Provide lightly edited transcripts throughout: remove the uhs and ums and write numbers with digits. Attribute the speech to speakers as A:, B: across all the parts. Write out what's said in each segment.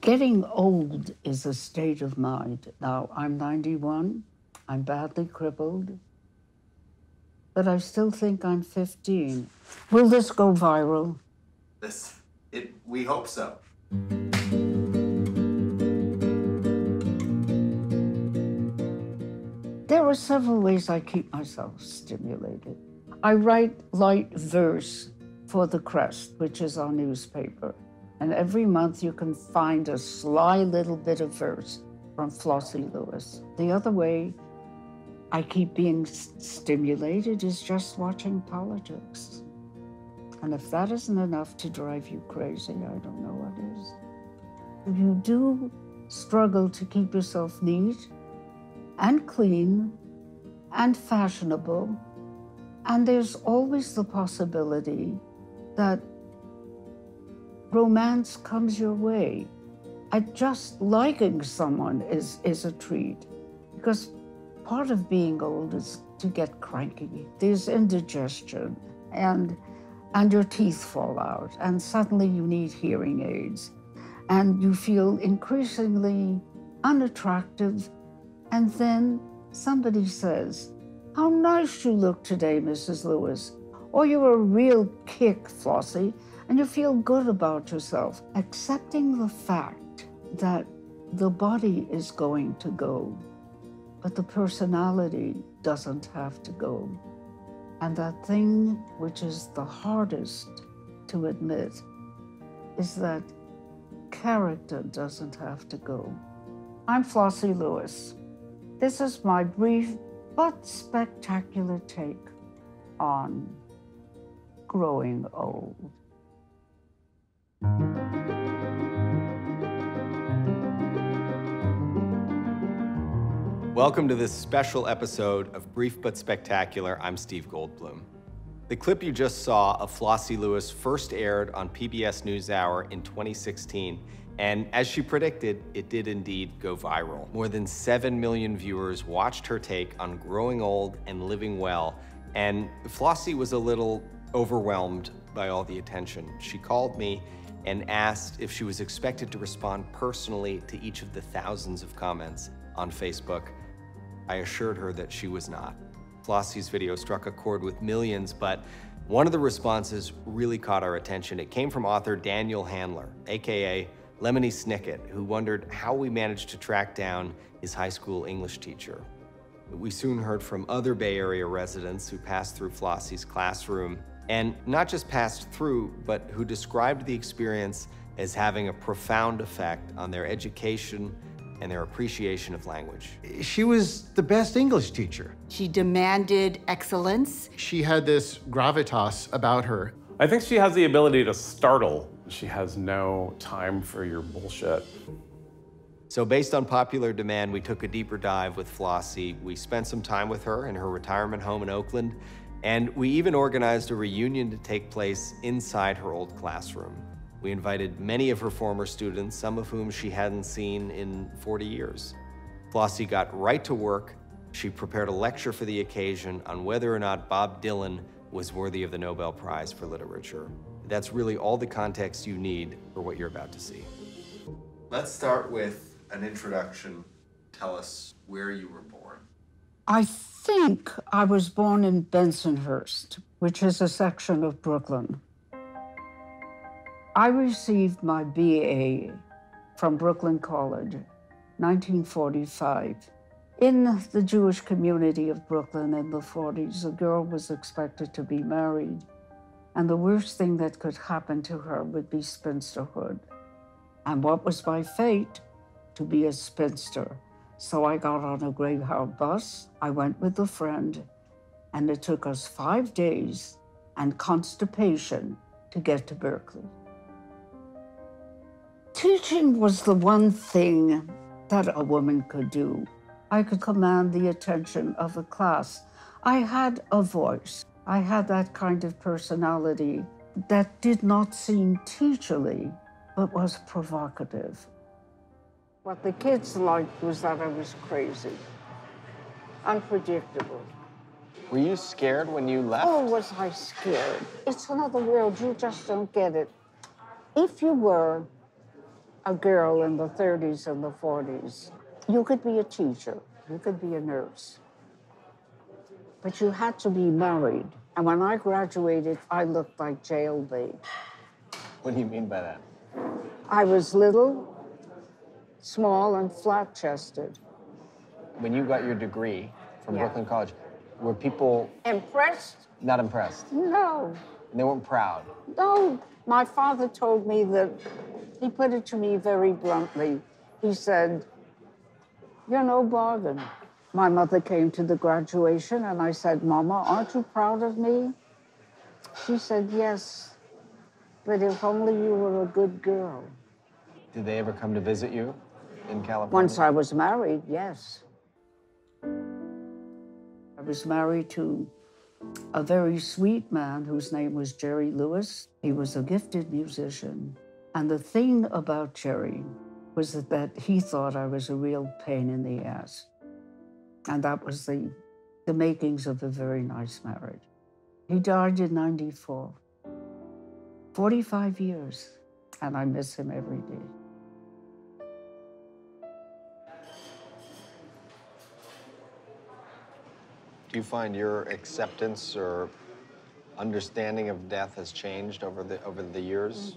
A: Getting old is a state of mind. Now, I'm 91, I'm badly crippled, but I still think I'm 15. Will this go viral?
B: We hope so.
A: There are several ways I keep myself stimulated. I write light verse for The Crest, which is our newspaper. And every month you can find a sly little bit of verse from Flossie Lewis. The other way I keep being stimulated is just watching politics. And if that isn't enough to drive you crazy, I don't know what is. You do struggle to keep yourself neat and clean and fashionable, and there's always the possibility that romance comes your way. Just liking someone is a treat, because part of being old is to get cranky. There's indigestion, and your teeth fall out, and suddenly you need hearing aids, and you feel increasingly unattractive, and then somebody says, "How nice you look today, Mrs. Lewis," or "You're a real kick, Flossie," and you feel good about yourself. Accepting the fact that the body is going to go, but the personality doesn't have to go. And that thing which is the hardest to admit is that character doesn't have to go. I'm Flossie Lewis. This is my brief but spectacular take on growing old.
B: Welcome to this special episode of Brief but Spectacular. I'm Steve Goldblum. The clip you just saw of Flossie Lewis first aired on PBS NewsHour in 2016, and as she predicted, it did indeed go viral. More than 7 million viewers watched her take on growing old and living well, and Flossie was a little overwhelmed by all the attention. She called me and asked if she was expected to respond personally to each of the thousands of comments on Facebook. I assured her that she was not. Flossie's video struck a chord with millions, but one of the responses really caught our attention. It came from author Daniel Handler, AKA Lemony Snicket, who wondered how we managed to track down his high school English teacher. We soon heard from other Bay Area residents who passed through Flossie's classroom, and not just passed through, but who described the experience as having a profound effect on their education and their appreciation of language.
C: She was the best English teacher.
D: She demanded excellence.
C: She had this gravitas about her.
E: I think she has the ability to startle. She has no time for your bullshit.
B: So based on popular demand, we took a deeper dive with Flossie. We spent some time with her in her retirement home in Oakland, and we even organized a reunion to take place inside her old classroom. We invited many of her former students, some of whom she hadn't seen in 40 years. Flossie got right to work. She prepared a lecture for the occasion on whether or not Bob Dylan was worthy of the Nobel Prize for Literature. That's really all the context you need for what you're about to see. Let's start with an introduction. Tell us where you were born.
A: I think I was born in Bensonhurst, which is a section of Brooklyn. I received my BA from Brooklyn College, 1945. In the Jewish community of Brooklyn in the 40s, a girl was expected to be married, and the worst thing that could happen to her would be spinsterhood. And what was my fate? To be a spinster. So I got on a Greyhound bus, I went with a friend, and it took us 5 days and constipation to get to Berkeley. Teaching was the one thing that a woman could do. I could command the attention of a class. I had a voice. I had that kind of personality that did not seem teacherly, but was provocative. What the kids liked was that I was crazy, unpredictable.
B: Were you scared when you left?
A: Oh, was I scared? It's another world, you just don't get it. If you were a girl in the 30s and the 40s. You could be a teacher, you could be a nurse, but you had to be married. And when I graduated, I looked like jailbait.
B: What do you mean by that?
A: I was little, small, and flat-chested.
B: When you got your degree from
A: Yeah.
B: Brooklyn College, were people
A: Impressed?
B: not impressed?
A: No.
B: And they weren't proud?
A: No. My father told me that, he put it to me very bluntly. He said, "You're no bargain." My mother came to the graduation and I said, "Mama, aren't you proud of me?" She said, "Yes, but if only you were a good girl."
B: Did they ever come to visit you in California?
A: Once I was married, yes. I was married to a very sweet man whose name was Jerry Lewis. He was a gifted musician. And the thing about Jerry was that he thought I was a real pain in the ass. And that was the makings of a very nice marriage. He died in '94. 45 years, and I miss him every day.
B: Do you find your acceptance or understanding of death has changed over the years?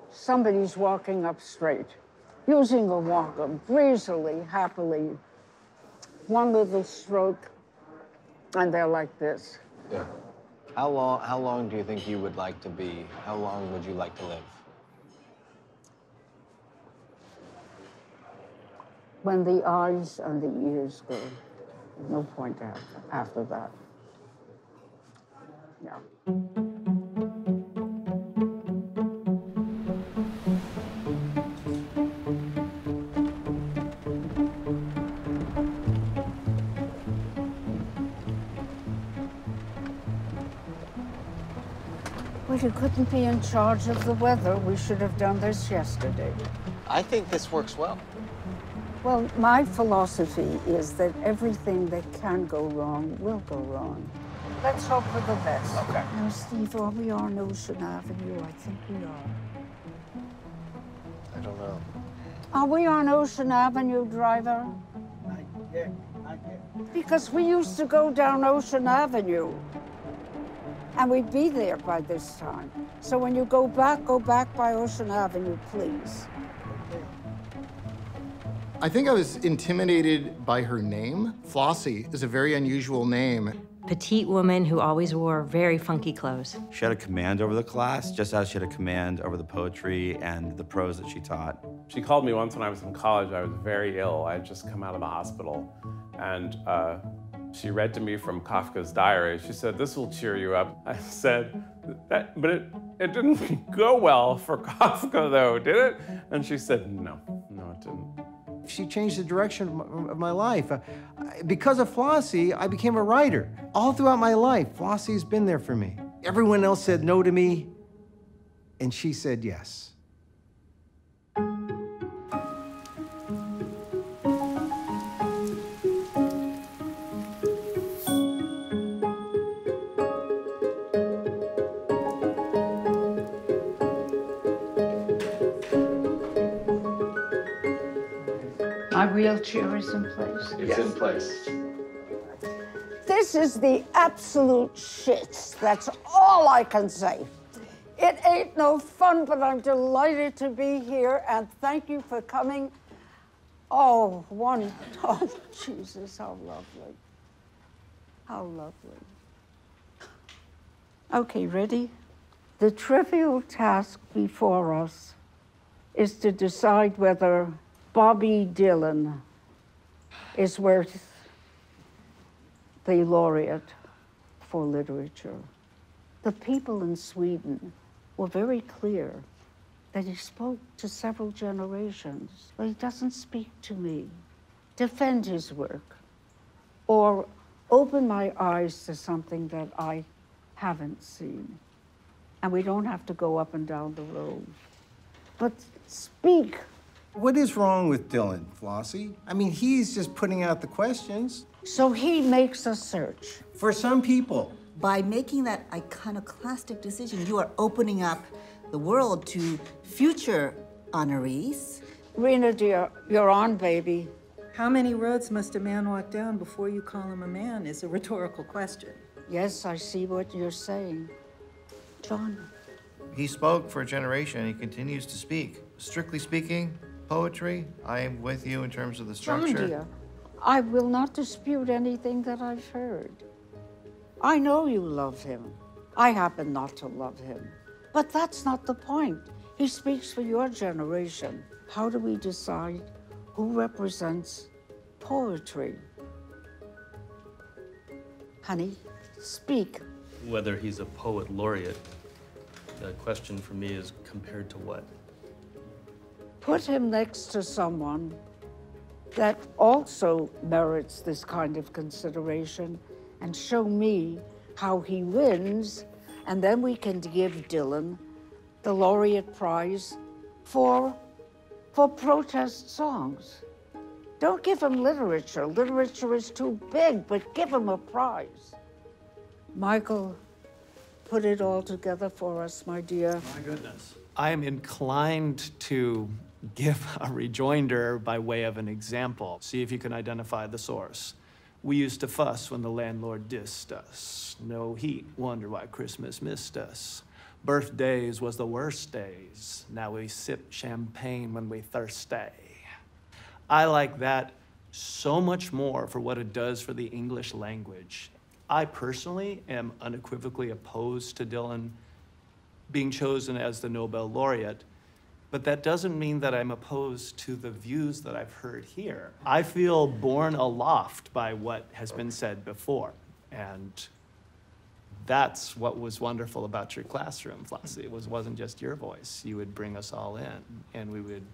A: Somebody's walking up straight, using a walker, breezily, happily. One little stroke, and they're like this.
B: Yeah. How long do you think you would like to be? How long would you like to live?
A: When the eyes and the ears go. No point after that. Yeah. Well, you couldn't be in charge of the weather. We should have done this yesterday.
B: I think this works well.
A: Well, my philosophy is that everything that can go wrong will go wrong. Let's hope for the best.
B: Okay.
A: Now, Steve, are we on Ocean Avenue? I think we are.
B: I don't know.
A: Are we on Ocean Avenue, driver?
F: Not yet.
A: Because we used to go down Ocean Avenue. And we'd be there by this time. So when you go back by Ocean Avenue, please.
C: I think I was intimidated by her name. Flossie is a very unusual name.
G: Petite woman who always wore very funky clothes.
H: She had a command over the class, just as she had a command over the poetry and the prose that she taught.
E: She called me once when I was in college. I was very ill. I had just come out of the hospital. And she read to me from Kafka's diary. She said, "This will cheer you up." I said, but it didn't go well for Kafka, though, did it? And she said, no, it didn't.
F: She changed the direction of my life. Because of Flossie, I became a writer. All throughout my life, Flossie's been there for me. Everyone else said no to me, and she said yes.
A: My wheelchair is in place.
B: It's in place.
A: This is the absolute shit. That's all I can say. It ain't no fun, but I'm delighted to be here, and thank you for coming. Oh, Jesus, how lovely. How lovely. Okay, ready? The trivial task before us is to decide whether Bobby Dylan is worth the laureate for literature. The people in Sweden were very clear that he spoke to several generations, but he doesn't speak to me. Defend his work, or open my eyes to something that I haven't seen. And we don't have to go up and down the road, but speak.
F: What is wrong with Dylan, Flossie? I mean, he's just putting out the questions.
A: So he makes a search.
F: For some people.
D: By making that iconoclastic decision, you are opening up the world to future honorees
A: Rena, dear, you're on, baby.
I: How many roads must a man walk down before you call him a man is a rhetorical question.
A: Yes, I see what you're saying. John?
J: He spoke for a generation. He continues to speak. Strictly speaking, poetry, I am with you in terms of the structure.
A: John, dear, I will not dispute anything that I've heard. I know you love him. I happen not to love him. But that's not the point. He speaks for your generation. How do we decide who represents poetry? Honey, speak.
K: Whether he's a poet laureate, the question for me is compared to what?
A: Put him next to someone that also merits this kind of consideration and show me how he wins, and then we can give Dylan the laureate prize for protest songs. Don't give him literature. Literature is too big, but give him a prize. Michael, put it all together for us, my dear.
L: My goodness. I am inclined to give a rejoinder by way of an example. See if you can identify the source. We used to fuss when the landlord dissed us. No heat, wonder why Christmas missed us. Birthdays was the worst days. Now we sip champagne when we thirsty. I like that so much more for what it does for the English language. I personally am unequivocally opposed to Dylan being chosen as the Nobel laureate, but that doesn't mean that I'm opposed to the views that I've heard here. I feel borne aloft by what has been said before, and that's what was wonderful about your classroom, Flossie. It wasn't just your voice. You would bring us all in, and we would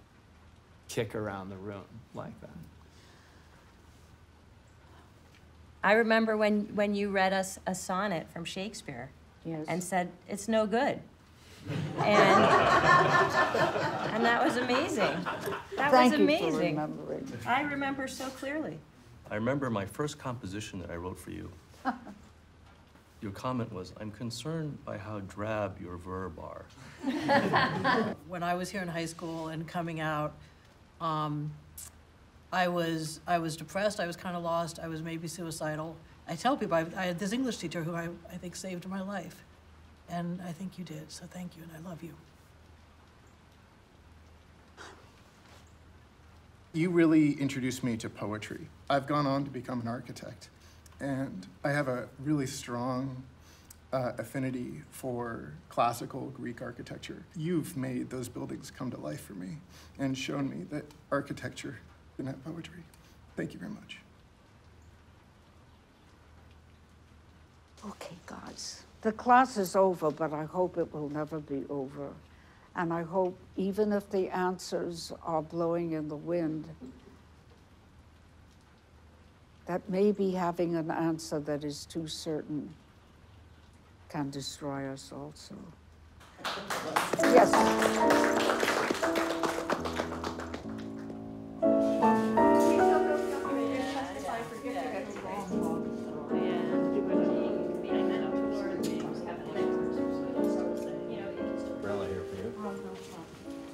L: kick around the room like that.
G: I remember when you read us a sonnet from Shakespeare.
A: Yes.
G: And said, it's no good. And that was amazing. That was amazing.
A: Thank you for remembering.
G: I remember so clearly.
K: I remember my first composition that I wrote for you. Your comment was, I'm concerned by how drab your verb are.
M: When I was here in high school and coming out, I was depressed, I was kind of lost, I was maybe suicidal. I tell people, I had this English teacher who I think saved my life. And I think you did, so thank you, and I love you.
C: You really introduced me to poetry. I've gone on to become an architect, and I have a really strong affinity for classical Greek architecture. You've made those buildings come to life for me and shown me that architecture can have poetry. Thank you very much.
A: Okay, guys. The class is over, but I hope it will never be over. And I hope even if the answers are blowing in the wind, that maybe having an answer that is too certain can destroy us also. Yes.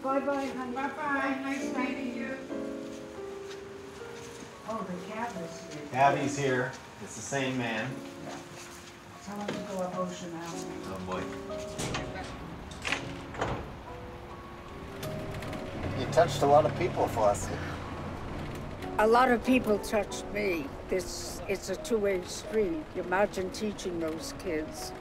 A: Bye-bye, honey.
B: Bye-bye.
A: Nice meeting you. Oh, the cab is here.
B: Abby's here. It's the same man.
A: Yeah. Tell him to go up Ocean Avenue.
B: Oh, boy.
J: You touched a lot of people, Flossie.
A: A lot of people touched me. It's a two-way street. You imagine teaching those kids.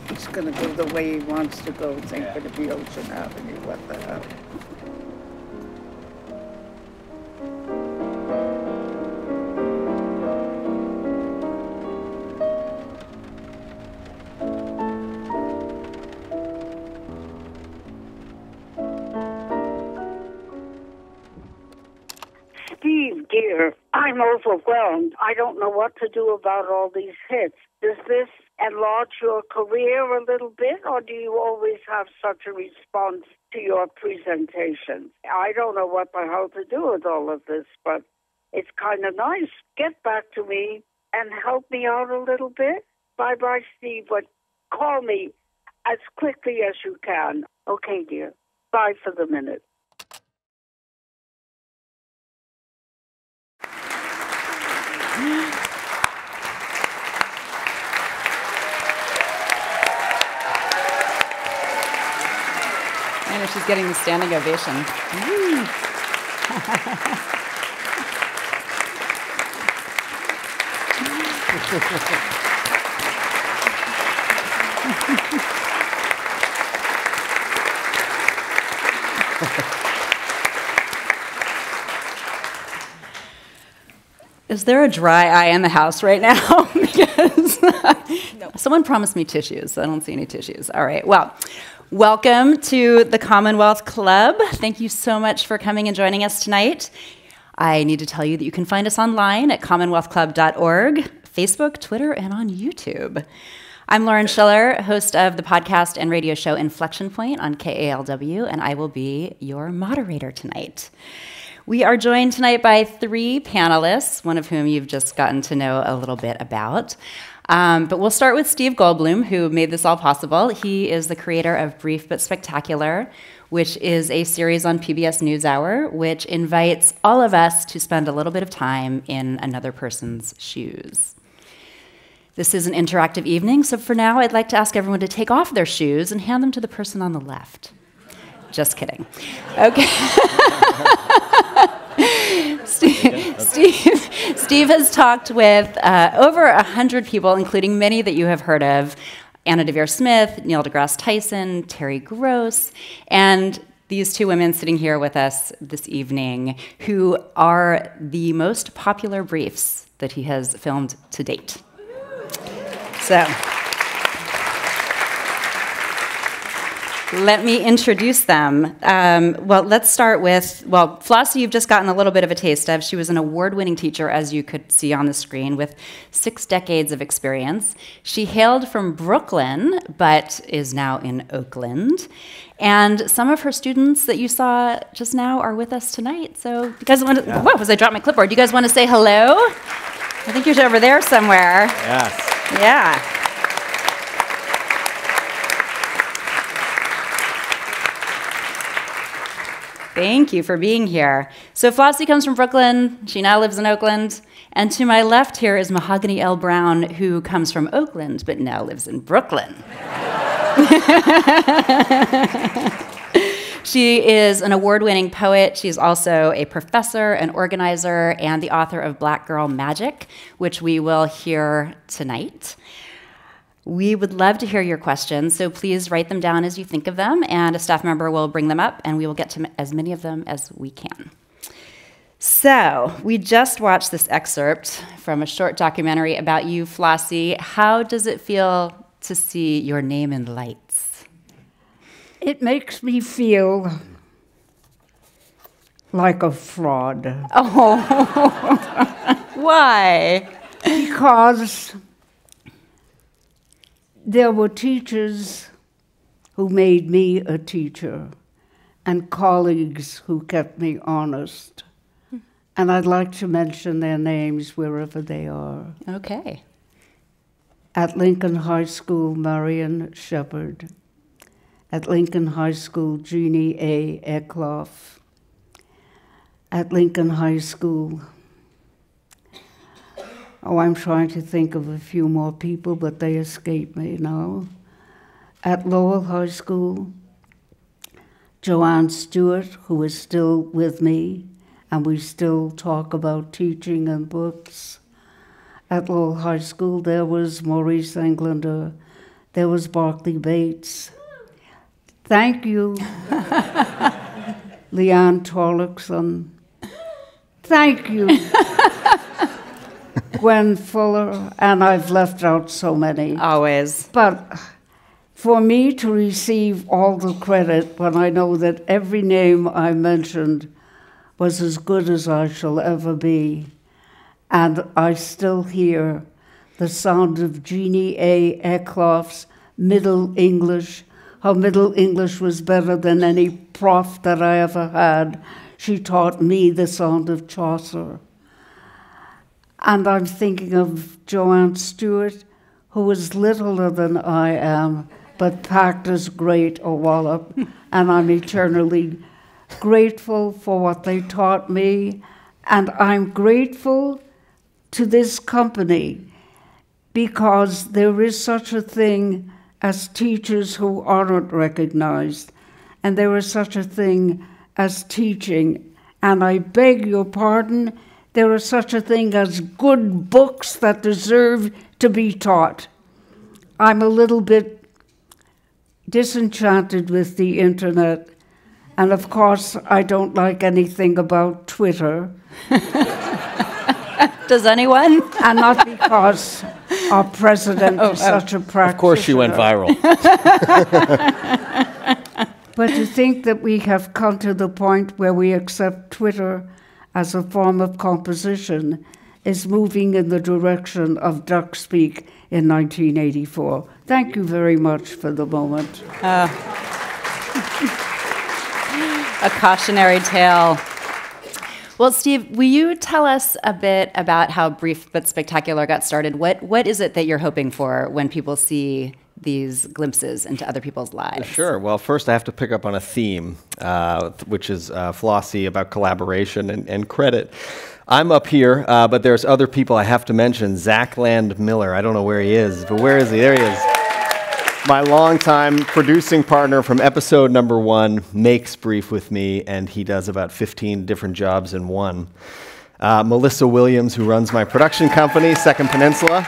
A: He's gonna go the way he wants to go, thinking to be Ocean Avenue, what the hell. Steve, dear, I'm overwhelmed. I don't know what to do about all these hits. Does this enlarge your career a little bit, or do you always have such a response to your presentation? I don't know what the hell to do with all of this, but it's kind of nice. Get back to me and help me out a little bit. Bye-bye, Steve. But
N: call me as quickly as you can. Okay, dear. Bye for the minute.
O: I know she's getting the standing ovation. Is there a dry eye in the house right now? Because someone promised me tissues. I don't see any tissues. All right, well, welcome to the Commonwealth Club. Thank you so much for coming and joining us tonight. I need to tell you that you can find us online at commonwealthclub.org, Facebook, Twitter, and on YouTube. I'm Lauren Schiller, host of the podcast and radio show Inflection Point on KALW, and I will be your moderator tonight. We are joined tonight by 3 panelists, one of whom you've just gotten to know a little bit about. But we'll start with Steve Goldblum, who made this all possible. He is the creator of Brief but Spectacular, which is a series on PBS NewsHour, which invites all of us to spend a little bit of time in another person's shoes. This is an interactive evening, so for now, I'd like to ask everyone to take off their shoes and hand them to the person on the left. Just kidding. Okay. Steve has talked with over 100 people, including many that you have heard of: Anna Deavere Smith, Neil deGrasse Tyson, Terry Gross, and these 2 women sitting here with us this evening, who are the most popular briefs that he has filmed to date. So, let me introduce them. Well, let's start with, Flossie, you've just gotten a little bit of a taste of. She was an award-winning teacher, as you could see on the screen, with 6 decades of experience. She hailed from Brooklyn, but is now in Oakland. And some of her students that you saw just now are with us tonight. So, you guys want to, whoa, as I dropped my clipboard, do you guys want to say hello? I think you're over there somewhere.
H: Yes.
O: Yeah. Thank you for being here. So Flossie comes from Brooklyn. She now lives in Oakland. And to my left here is Mahogany L. Brown, who comes from Oakland, but now lives in Brooklyn. She is an award-winning poet. She's also a professor, an organizer, and the author of Black Girl Magic, which we will hear tonight. We would love to hear your questions, so please write them down as you think of them, and a staff member will bring them up, and we will get to as many of them as we can. So, we just watched this excerpt from a short documentary about you, Flossie. How does it feel to see your name in lights?
A: It makes me feel like a fraud.
O: Oh, why?
A: Because there were teachers who made me a teacher and colleagues who kept me honest. And I'd like to mention their names wherever they are.
O: Okay.
A: At Lincoln High School, Marion Shepard. At Lincoln High School, Jeannie A. Eckloff. At Lincoln High School, I'm trying to think of a few more people, but they escape me now. At Lowell High School, Joanne Stewart, who is still with me, and we still talk about teaching and books. At Lowell High School, there was Maurice Englander, there was Barclay Bates. Thank you, Leanne Torlakson. Thank you, Gwen Fuller, and I've left out so many.
O: Always.
A: But for me to receive all the credit when I know that every name I mentioned was as good as I shall ever be, and I still hear the sound of Jeannie A. Eckloff's Middle English. Her Middle English was better than any prof that I ever had. She taught me the sound of Chaucer. And I'm thinking of Joanne Stewart, who is littler than I am, but packed as great a wallop, and I'm eternally grateful for what they taught me, and I'm grateful to this company because there is such a thing as teachers who aren't recognized, and there is such a thing as teaching. And I beg your pardon, there is such a thing as good books that deserve to be taught. I'm a little bit disenchanted with the internet, and of course I don't like anything about Twitter.
O: Does anyone?
A: And not because our president is such a practitioner.
K: Of course she went viral.
A: But to think that we have come to the point where we accept Twitter as a form of composition is moving in the direction of duck speak in 1984. Thank you very much for the moment.
O: A cautionary tale. Well, Steve, will you tell us a bit about how Brief but Spectacular got started? What is it that you're hoping for when people see these glimpses into other people's lives?
B: Sure. Well, first I have to pick up on a theme, which is Flossie, about collaboration and credit. I'm up here, but there's other people I have to mention. Zach Land Miller. I don't know where he is, but where is he? There he is. My longtime producing partner from episode number 1 makes Brief with me, and he does about 15 different jobs in one. Melissa Williams, who runs my production company, Second Peninsula,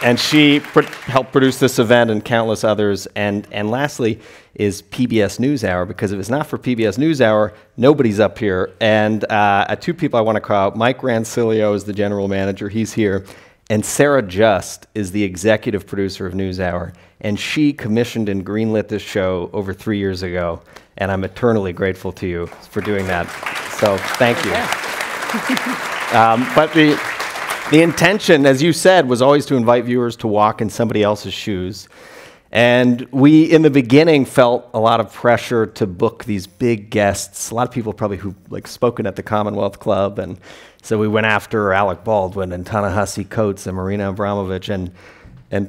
B: and she helped produce this event and countless others. And lastly is PBS NewsHour, because if it's not for PBS NewsHour, nobody's up here. And two people I want to call out. Mike Rancilio is the general manager. He's here. And Sarah Just is the executive producer of NewsHour. And she commissioned and greenlit this show over 3 years ago. And I'm eternally grateful to you for doing that. So thank you. But the intention, as you said, was always to invite viewers to walk in somebody else's shoes. And we, in the beginning, felt a lot of pressure to book these big guests. A lot of people probably who spoken at the Commonwealth Club. And so we went after Alec Baldwin and Ta-Nehisi Coates and Marina Abramovich. And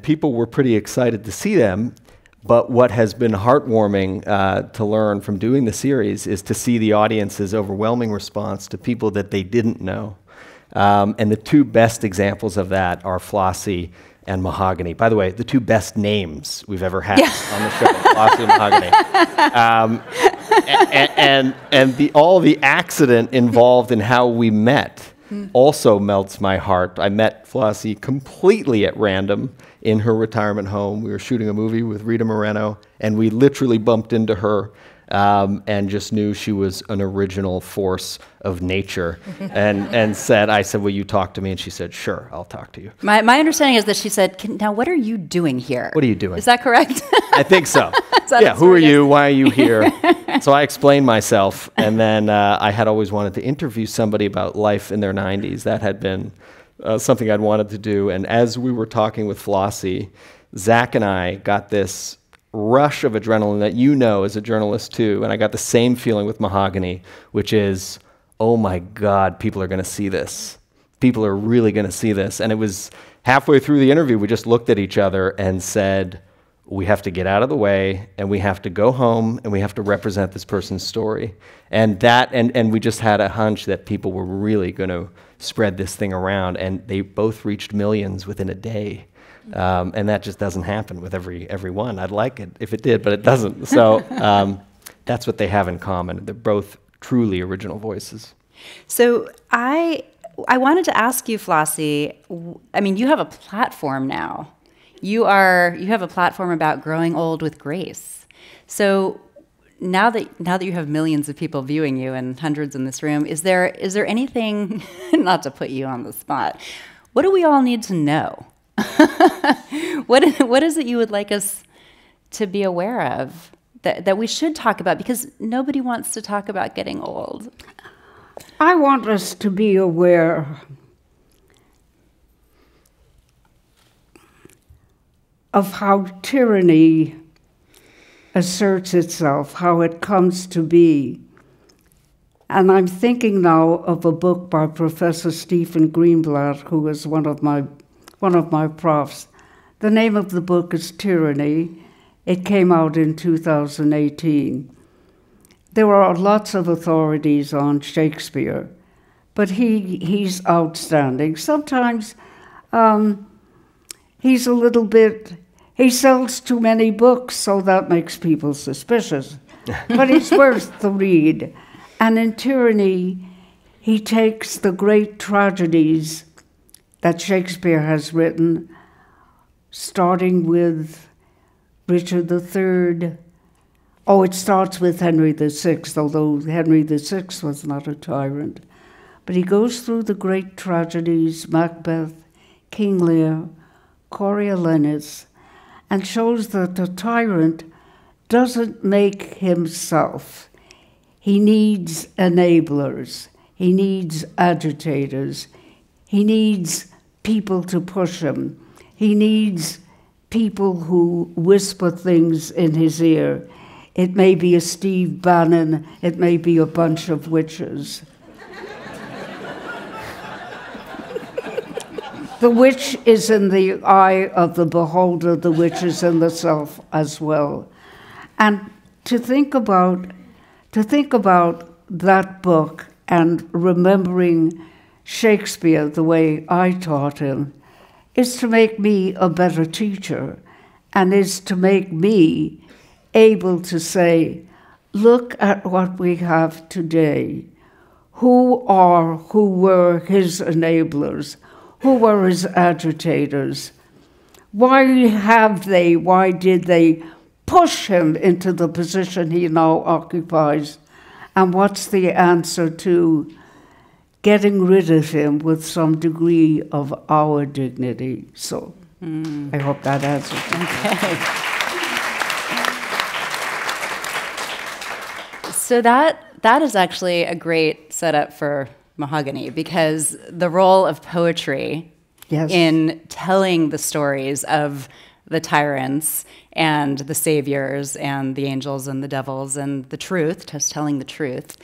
B: people were pretty excited to see them. But what has been heartwarming to learn from doing the series is to see the audience's overwhelming response to people that they didn't know. And the two best examples of that are Flossie and Mahogany. By the way, the two best names we've ever had on the show, Flossie and Mahogany. And all the accident involved in how we met also melts my heart. I met Flossie completely at random in her retirement home. We were shooting a movie with Rita Moreno, and we literally bumped into her and just knew she was an original force of nature. And I said, will you talk to me? And she said, sure, I'll talk to you.
O: My understanding is that she said, now what are you doing here?
B: What are you doing?
O: Is that correct?
B: I think so. Yeah, who are you? Why are you here? So I explained myself, and then I had always wanted to interview somebody about life in their 90s. That had been something I'd wanted to do. And as we were talking with Flossie, Zach and I got this rush of adrenaline that you know as a journalist too, and I got the same feeling with Mahogany, which is, oh my God, people are going to see this. People are really going to see this. And it was halfway through the interview, we just looked at each other and said, we have to get out of the way, and we have to go home, and we have to represent this person's story. And we just had a hunch that people were really going to spread this thing around, and they both reached millions within a day. And that just doesn't happen with every one. I'd like it if it did, but it doesn't. So that's what they have in common. They're both truly original voices.
O: So I wanted to ask you, Flossie, I mean, you have a platform now. You have a platform about growing old with grace. So now that you have millions of people viewing you and hundreds in this room, is there anything, not to put you on the spot, what do we all need to know? What is it you would like us to be aware of that we should talk about? Because nobody wants to talk about getting old.
A: I want us to be aware of how tyranny asserts itself, how it comes to be. And I'm thinking now of a book by Professor Stephen Greenblatt, who is one of my profs, The name of the book is Tyranny. It came out in 2018. There are lots of authorities on Shakespeare, but he's outstanding. Sometimes he's a little bit, he sells too many books, so that makes people suspicious. But it's worth the read. And in Tyranny, he takes the great tragedies that Shakespeare has written, starting with Richard III. Oh, it starts with Henry VI, although Henry VI was not a tyrant. But he goes through the great tragedies, Macbeth, King Lear, Coriolanus, and shows that the tyrant doesn't make himself. He needs enablers. He needs agitators. He needs people to push him. He needs people who whisper things in his ear. It may be a Steve Bannon. It may be a bunch of witches. The witch is in the eye of the beholder. The witch is in the self as well. And to think about that book and remembering Shakespeare the way I taught him is to make me a better teacher, and is to make me able to say, look at what we have today. Who were his enablers? Who were his agitators? Why did they push him into the position he now occupies? And what's the answer to getting rid of him with some degree of our dignity? So I hope that answers it.
O: Okay. So that is actually a great setup for Mahogany, because the role of poetry in telling the stories of the tyrants and the saviors and the angels and the devils and the truth, just telling the truth.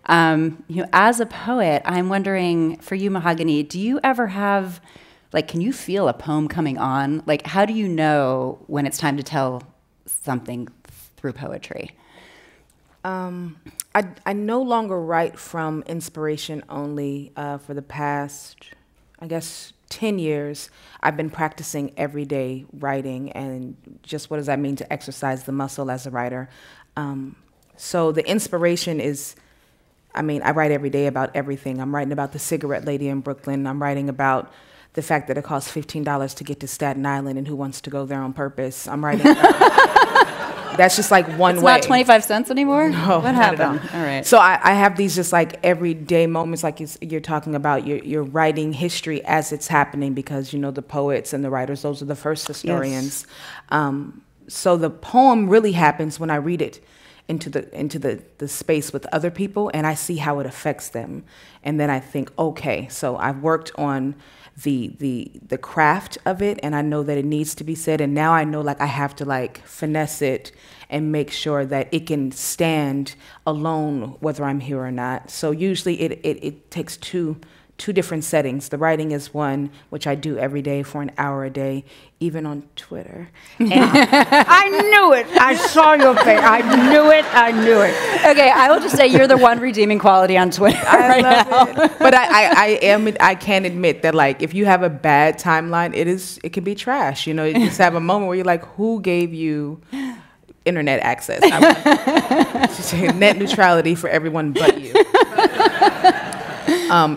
O: As a poet, I'm wondering, for you, Mahogany, do you ever have, can you feel a poem coming on? How do you know when it's time to tell something through poetry?
P: I no longer write from inspiration only. For the past, I guess, 10 years, I've been practicing everyday writing, and just what does that mean to exercise the muscle as a writer. So the inspiration is, I write every day about everything. I'm writing about the cigarette lady in Brooklyn. I'm writing about the fact that it costs $15 to get to Staten Island and who wants to go there on purpose. I'm writing about that's just one way.
O: It's not 25 cents anymore?
P: No,
O: what happened? All right.
P: So I have these just everyday moments, you're talking about. You're writing history as it's happening, because the poets and the writers, those are the first historians. Yes. So the poem really happens when I read it into the space with other people, and I see how it affects them, and then I think, okay, so I've worked on the craft of it, and I know that it needs to be said, and now I know I have to finesse it and make sure that it can stand alone whether I'm here or not. So usually it takes two different settings. The writing is one, which I do every day for an hour a day, even on Twitter. And
A: I knew it. I saw your face. I knew it.
O: Okay, I will just say you're the one redeeming quality on Twitter right now.
P: But I can admit that if you have a bad timeline, it can be trash. You just have a moment where you're like, who gave you internet access? Net neutrality for everyone but you.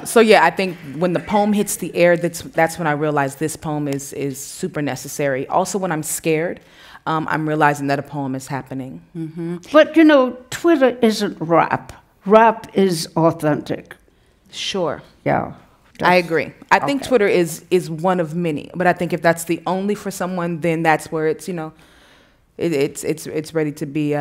P: So yeah, I think when the poem hits the air, that's when I realize this poem is super necessary. Also, when I'm scared, I'm realizing that a poem is happening.
A: Mm-hmm. But Twitter isn't rap. Rap is authentic.
P: Sure.
A: Yeah.
P: I agree. I think Twitter is one of many, but I think if that's the only for someone, then that's where it's it's ready to be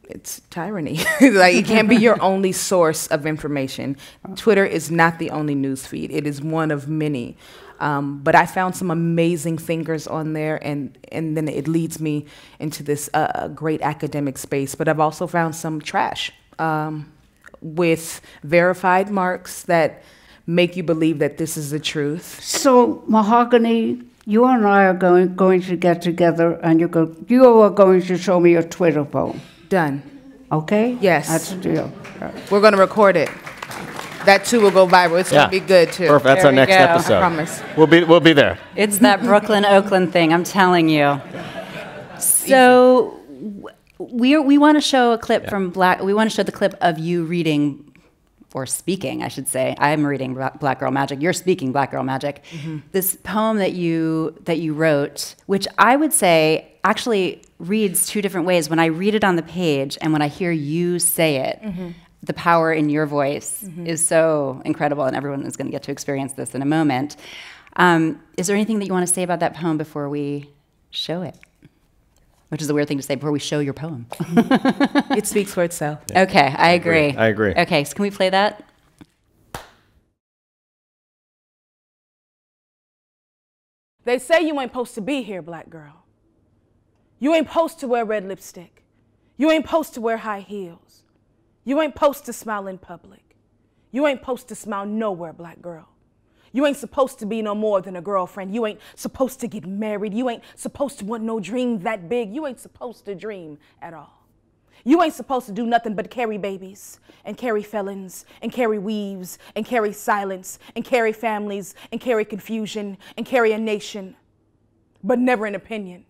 P: it's tyranny. It can't be your only source of information. Twitter is not the only news feed. It is one of many. But I found some amazing thinkers on there, and then it leads me into this great academic space. But I've also found some trash with verified marks that make you believe that this is the truth.
A: So, Mahogany, You and I are going to get together, and you are going to show me your Twitter poem.
P: Done.
A: Okay?
P: Yes.
A: That's the deal.
P: We're going to record it. That too will go viral. It's going to be good too.
B: Perfect. That's
O: There
B: our
O: we
B: next
O: go.
B: episode.
P: I promise.
B: We'll be there.
O: It's that Brooklyn, Oakland thing, I'm telling you. So we want to show a clip from we want to show the clip of you reading, or speaking, I should say. I'm reading Black Girl Magic. You're speaking Black Girl Magic. Mm-hmm. This poem that you wrote, which I would say actually reads two different ways. When I read it on the page and when I hear you say it, the power in your voice is so incredible, and everyone is going to get to experience this in a moment. Is there anything that you want to say about that poem before we show it? Which is a weird thing to say before we show your poem.
P: It speaks for itself.
O: Yeah. Okay, I agree.
B: I agree.
O: Okay, so can we play that?
Q: They say you ain't supposed to be here, black girl. You ain't supposed to wear red lipstick. You ain't supposed to wear high heels. You ain't supposed to smile in public. You ain't supposed to smile nowhere, black girl. You ain't supposed to be no more than a girlfriend. You ain't supposed to get married. You ain't supposed to want no dream that big. You ain't supposed to dream at all. You ain't supposed to do nothing but carry babies and carry felons and carry weaves and carry silence and carry families and carry confusion and carry a nation, but never an opinion.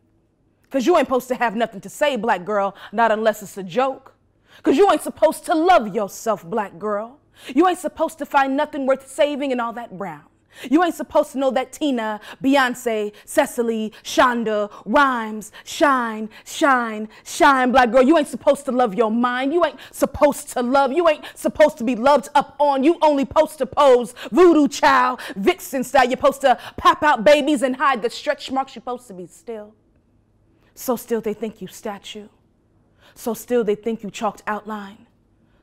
Q: Because you ain't supposed to have nothing to say, black girl, not unless it's a joke. Because you ain't supposed to love yourself, black girl. You ain't supposed to find nothing worth saving in all that brown. You ain't supposed to know that Tina, Beyonce, Cecily, Shonda, Rhymes, shine, shine, shine, black girl. You ain't supposed to love your mind. You ain't supposed to love. You ain't supposed to be loved up on. You only supposed to pose voodoo child, vixen style. You're supposed to pop out babies and hide the stretch marks. You're supposed to be still. So still they think you statue. So still they think you chalked outline.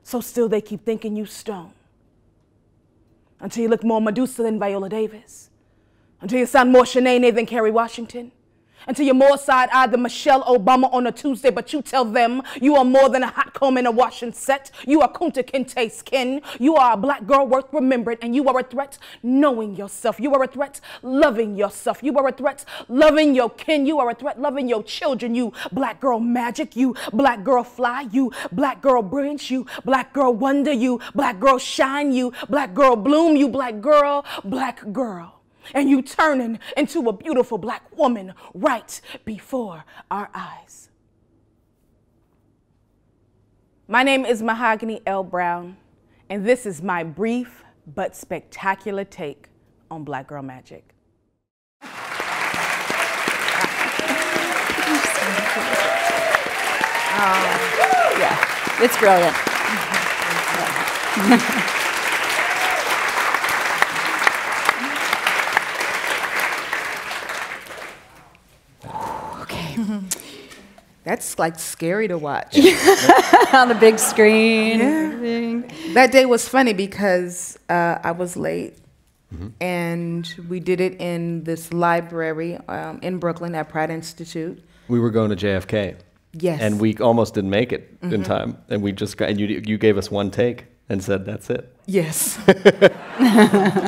Q: So still they keep thinking you stone. Until you look more Medusa than Viola Davis. Until you sound more Shanae than Kerry Washington. Until you're more side-eyed than Michelle Obama on a Tuesday, but you tell them you are more than a hot comb in a washing set. You are Kunta Kinte skin. You are a black girl worth remembering, and you are a threat knowing yourself. You are a threat loving yourself. You are a threat loving your kin. You are a threat loving your children. You black girl magic. You black girl fly. You black girl brilliance. You black girl wonder. You black girl shine. You black girl bloom. You black girl, black girl. And you turning into a beautiful black woman right before our eyes. My name is Mahogany L. Brown, and this is my brief but spectacular take on Black Girl Magic.
O: Yeah, it's brilliant.
P: That's like scary to watch.
O: On the big screen.
P: Yeah. That day was funny because I was late, and we did it in this library in Brooklyn at Pratt Institute.
B: We were going to JFK.
P: Yes.
B: And we almost didn't make it in time. And we just got, and you gave us one take and said, that's it.
P: Yes.
B: And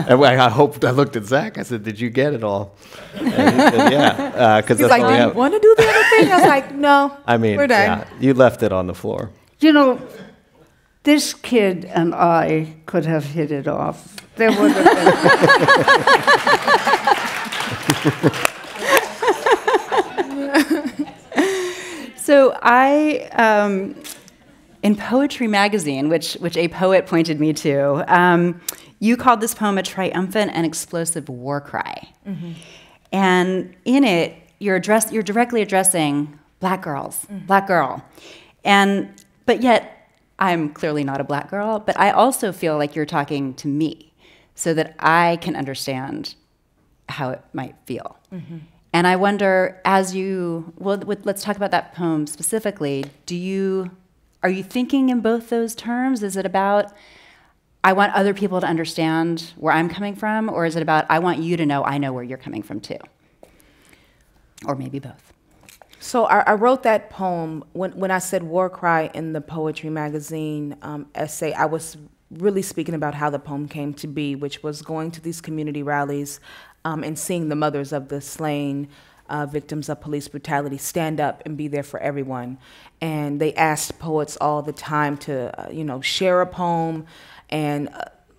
B: I looked at Zach. I said, did you get it all? And he said, yeah. Because
P: he's
B: that's
P: like, do you want to do the other thing? I was like, no,
B: I mean,
P: we're done.
B: yeah, you left it on the floor.
A: You know, this kid and I could have hit it off. There would have
O: been. So I, in Poetry Magazine, which a poet pointed me to, you called this poem a triumphant and explosive war cry. And in it, you're directly addressing black girls, black girl. But yet, I'm clearly not a black girl, but I also feel like you're talking to me so that I can understand how it might feel. And I wonder, let's talk about that poem specifically. Are you thinking in both those terms? Is it about, I want other people to understand where I'm coming from, or is it about, I want you to know I know where you're coming from too? Or maybe both.
P: So I wrote that poem when I said war cry in the Poetry Magazine essay. I was really speaking about how the poem came to be, which was going to these community rallies and seeing the mothers of the slain victims of police brutality stand up and be there for everyone. And they asked poets all the time to, share a poem, and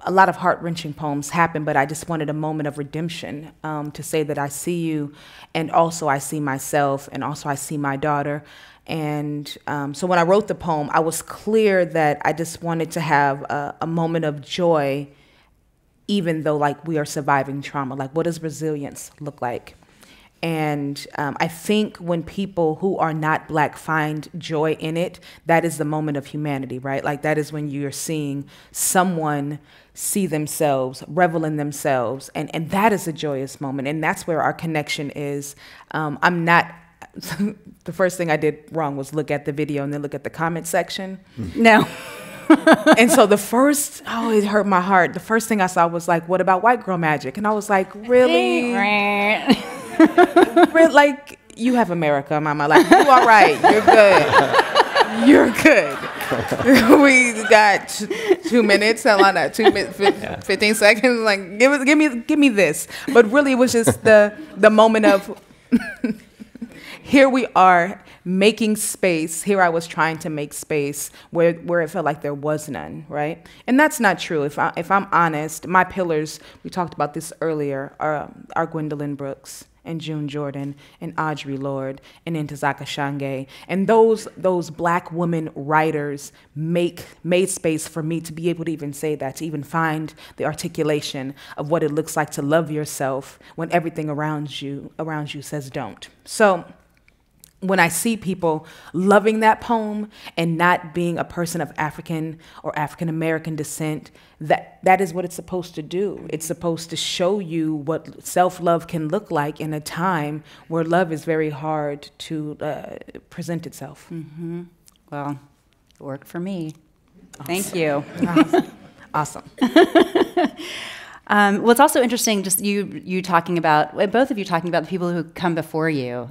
P: a lot of heart-wrenching poems happen, but I just wanted a moment of redemption to say that I see you, and also I see myself, and also I see my daughter. And so when I wrote the poem, I was clear that I just wanted to have a moment of joy, even though we are surviving trauma. What does resilience look like? And I think when people who are not Black find joy in it, that is the moment of humanity, right? That is when you're seeing someone see themselves, revel in themselves, and that is a joyous moment, and that's where our connection is. I'm not, the first thing I did wrong was look at the video and then look at the comment section.
O: No.
P: And so it hurt my heart. The first thing I saw was what about white girl magic? And I was like, really? You have America, mama. You all right. You're good. We got 2 minutes, 15 seconds. Give me this. But really, it was just the moment of here we are making space. Here I was trying to make space where it felt like there was none, right? And that's not true. If I'm honest, my pillars, we talked about this earlier, are Gwendolyn Brooks and June Jordan and Audre Lorde and Ntozake Shange. And those Black women writers made space for me to be able to even say that, to even find the articulation of what it looks like to love yourself when everything around you says don't. So when I see people loving that poem and not being a person of African or African American descent, that is what it's supposed to do. It's supposed to show you what self-love can look like in a time where love is very hard to present itself.
O: Mm-hmm. Well, it worked for me. Awesome. Thank you.
P: Awesome.
O: Well, it's also interesting, just you talking about, both of you talking about the people who come before you.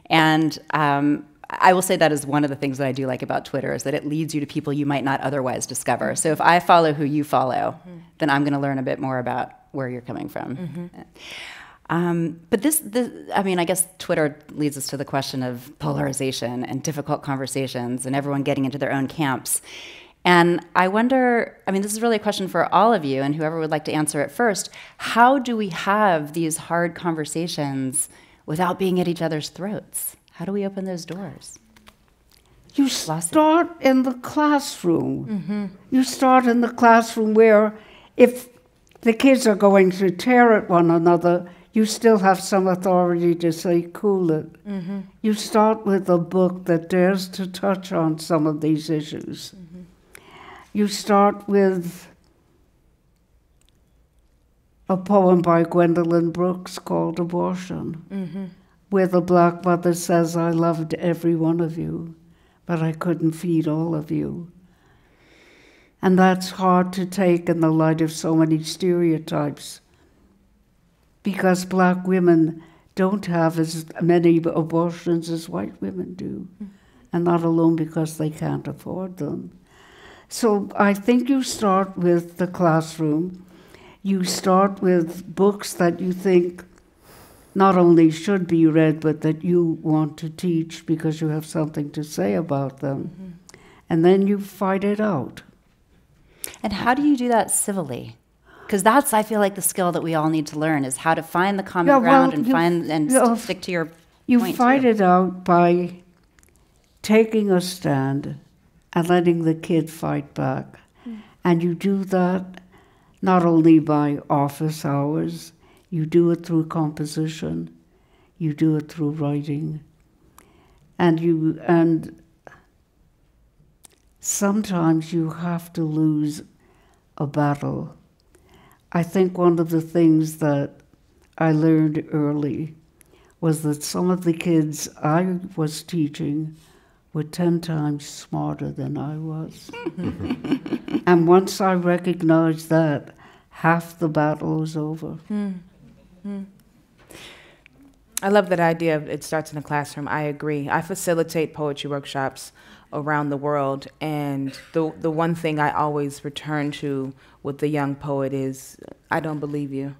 O: And I will say that is one of the things that I do like about Twitter, is that it leads you to people you might not otherwise discover. So if I follow who you follow, then I'm going to learn a bit more about where you're coming from. But I guess Twitter leads us to the question of polarization and difficult conversations and everyone getting into their own camps. And I wonder, this is really a question for all of you, and whoever would like to answer it first, how do we have these hard conversations without being at each other's throats? How do we open those doors?
A: You start in the classroom. You start in the classroom where if the kids are going to tear at one another, you still have some authority to say, cool it. You start with a book that dares to touch on some of these issues. You start with a poem by Gwendolyn Brooks called Abortion, where the Black mother says, I loved every one of you, but I couldn't feed all of you. And that's hard to take in the light of so many stereotypes, because Black women don't have as many abortions as white women do, and not alone because they can't afford them. So I think you start with the classroom. You start with books that you think not only should be read, but that you want to teach because you have something to say about them. And then you fight it out.
O: And how do you do that civilly? Because that's, I feel like, the skill that we all need to learn, is how to find the common ground and stick to your point.
A: You fight it out by taking a stand and letting the kid fight back. And you do that not only by office hours, you do it through composition, you do it through writing, and sometimes you have to lose a battle. I think one of the things that I learned early was that some of the kids I was teaching were 10 times smarter than I was. And once I recognized that, half the battle was over.
P: I love that idea of it starts in the classroom. I agree. I facilitate poetry workshops around the world, and the one thing I always return to with the young poet is, I don't believe you.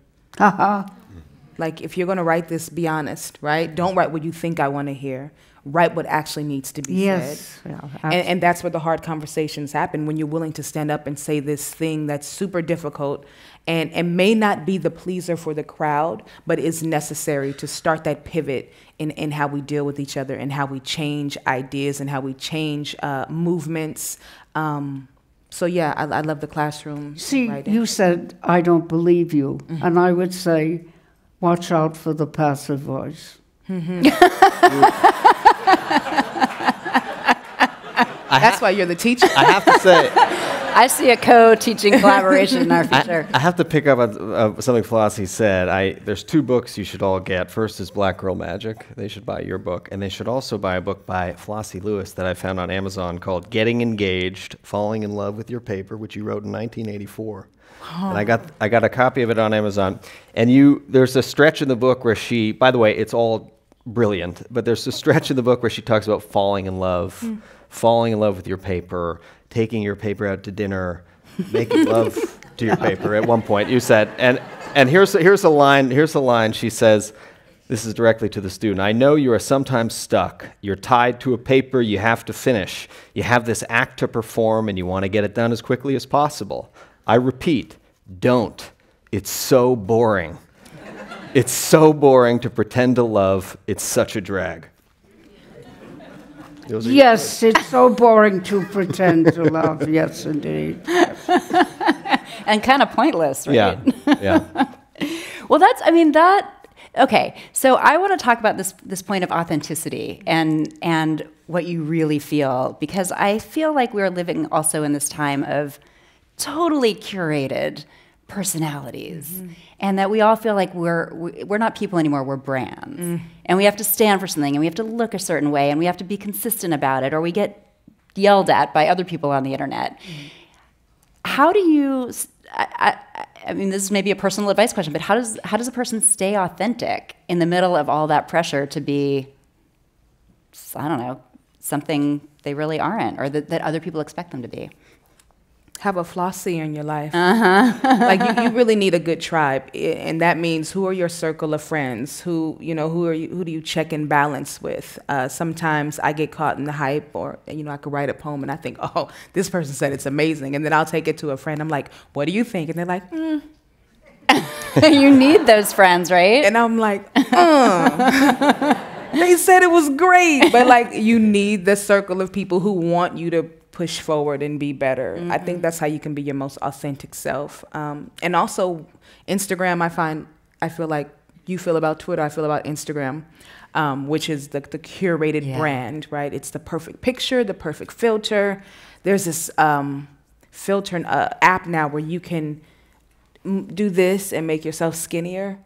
P: Like, if you're going to write this, be honest, right? Don't write what you think I want to hear. Write what actually needs to be said.
A: Yeah,
P: And that's where the hard conversations happen, when you're willing to stand up and say this thing that's super difficult and may not be the pleaser for the crowd, but is necessary to start that pivot in how we deal with each other and how we change ideas and how we change movements. So yeah, I love the classroom.
A: See,
P: writing.
A: you said, I don't believe you. And I would say, watch out for the passive voice.
P: That's why you're the teacher.
H: I have to say,
O: I see a co-teaching collaboration in our future.
B: I have to pick up on something Flossie said. There's 2 books you should all get. First is Black Girl Magic. They should buy your book. And they should also buy a book by Flossie Lewis that I found on Amazon called Getting Engaged, Falling in Love with Your Paper, which you wrote in 1984. And I got a copy of it on Amazon. And there's a stretch in the book where she, by the way, it's all brilliant, but there's a stretch in the book where she talks about falling in love with your paper, taking your paper out to dinner, making love to your paper. At one point, you said, and here's a line she says. This is directly to the student. I know you are sometimes stuck. You're tied to a paper you have to finish. You have this act to perform, and you want to get it done as quickly as possible. I repeat, don't. It's so boring. It's so boring to pretend to love. It's such a drag.
A: Yes, it's so boring to pretend to love. Yes, indeed.
O: And kind of pointless, right?
B: Yeah.
O: Well, okay. So I want to talk about this point of authenticity and what you really feel, because I feel like we're living also in this time of totally curated personalities, and that we all feel like we're not people anymore, we're brands. And we have to stand for something, and we have to look a certain way, and we have to be consistent about it, or we get yelled at by other people on the internet. How do you, I mean, this is maybe a personal advice question, but how does a person stay authentic in the middle of all that pressure to be, I don't know, something they really aren't, or that other people expect them to be?
P: Have a Flossie in your life. Like you really need a good tribe, and that means who are your circle of friends? Who do you check and balance with? Sometimes I get caught in the hype, or I could write a poem and I think, oh, this person said it's amazing, and then I'll take it to a friend. I'm like, what do you think? And they're like,
O: You need those friends, right?
P: And I'm like, they said it was great, but like you need the circle of people who want you to push forward and be better. I think that's how you can be your most authentic self. And also Instagram, I feel like you feel about Twitter, I feel about Instagram, which is the curated brand, right? It's the perfect picture, the perfect filter. There's this filter app now where you can do this and make yourself skinnier.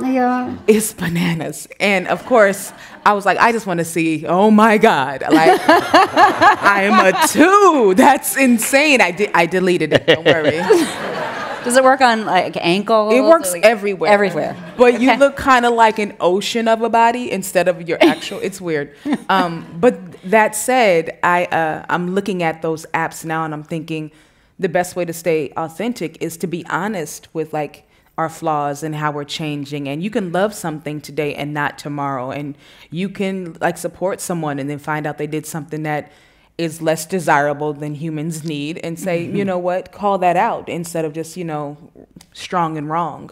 A: Yeah.
P: It's bananas. And of course, I was like, I just want to see, oh my God, like, I am a 2. That's insane. I deleted it, don't worry.
O: Does it work on like ankles?
P: It works everywhere.
O: Everywhere.
P: But you look kind of like an ocean of a body instead of your actual, it's weird. But that said, I'm looking at those apps now and I'm thinking the best way to stay authentic is to be honest with like our flaws and how we're changing. And you can love something today and not tomorrow. And you can like support someone and then find out they did something that is less desirable than humans need and say, you know what, call that out instead of just, strong and wrong.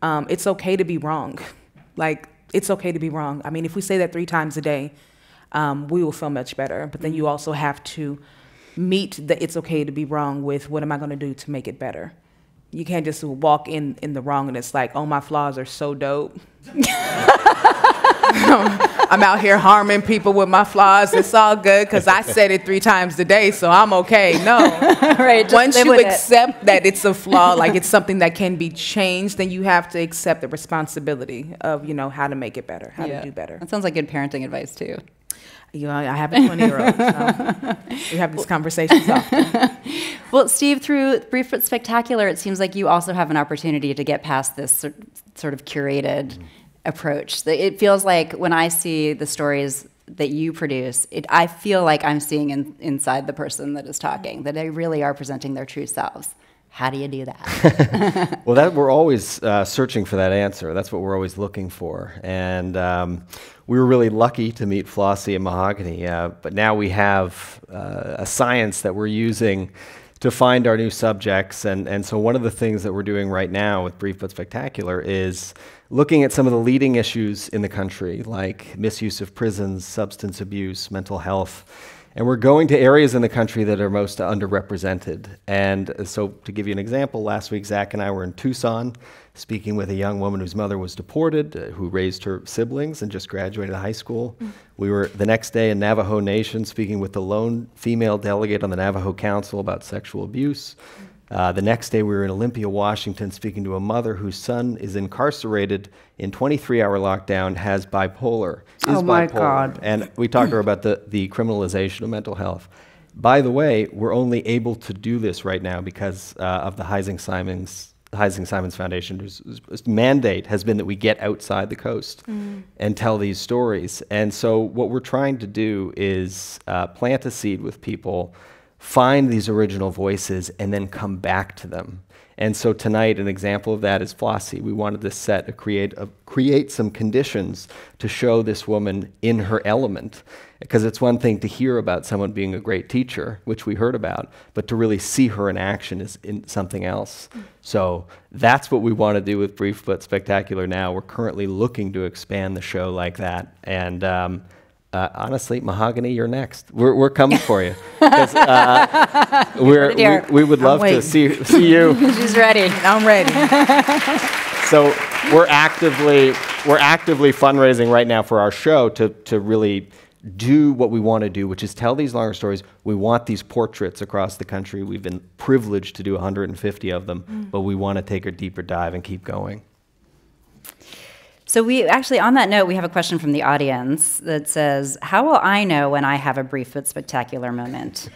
P: It's okay to be wrong. Like, it's okay to be wrong. I mean, if we say that 3 times a day, we will feel much better. But then you also have to meet the it's okay to be wrong with what am I going to do to make it better? You can't just walk in the wrong and it's like, oh, my flaws are so dope. I'm out here harming people with my flaws. It's all good because I said it 3 times a day, so I'm okay. No.
O: Right,
P: once you accept that it's a flaw, like it's something that can be changed, then you have to accept the responsibility of, how to make it better, how to do better.
O: That sounds like good parenting advice, too.
P: I have a 20-year-old, so we have these conversations often.
O: Well, Steve, through Brief but Spectacular, it seems like you also have an opportunity to get past this sort of curated approach. It feels like when I see the stories that you produce, I feel like I'm seeing inside the person that is talking, that they really are presenting their true selves. How do you do that?
B: Well, we're always searching for that answer. That's what we're always looking for. And we were really lucky to meet Flossie and Mahogany, but now we have a science that we're using to find our new subjects. And so one of the things that we're doing right now with Brief But Spectacular is looking at some of the leading issues in the country, like misuse of prisons, substance abuse, mental health. And we're going to areas in the country that are most underrepresented. And so to give you an example, last week Zach and I were in Tucson speaking with a young woman whose mother was deported, who raised her siblings and just graduated high school. We were the next day in Navajo Nation speaking with the lone female delegate on the Navajo Council about sexual abuse. The next day we were in Olympia, Washington, speaking to a mother whose son is incarcerated in 23-hour lockdown, has bipolar.
A: Oh my God.
B: And we talked to her about the criminalization of mental health. By the way, we're only able to do this right now because of the Heising Simons Foundation, whose mandate has been that we get outside the coast and tell these stories. And so what we're trying to do is plant a seed with people, find these original voices, and then come back to them. And so tonight, an example of that is Flossie. We wanted this set to create some conditions to show this woman in her element. Because it's one thing to hear about someone being a great teacher, which we heard about, but to really see her in action is in something else. So that's what we want to do with Brief But Spectacular now. We're currently looking to expand the show like that. And honestly, Mahogany, you're next. We're coming for you. We would love to see you.
O: She's ready.
P: I'm ready.
B: So we're actively fundraising right now for our show to really do what we want to do, which is tell these longer stories. We want these portraits across the country. We've been privileged to do 150 of them, but we want to take a deeper dive and keep going.
O: So we actually, on that note, we have a question from the audience that says, how will I know when I have a Brief But Spectacular moment?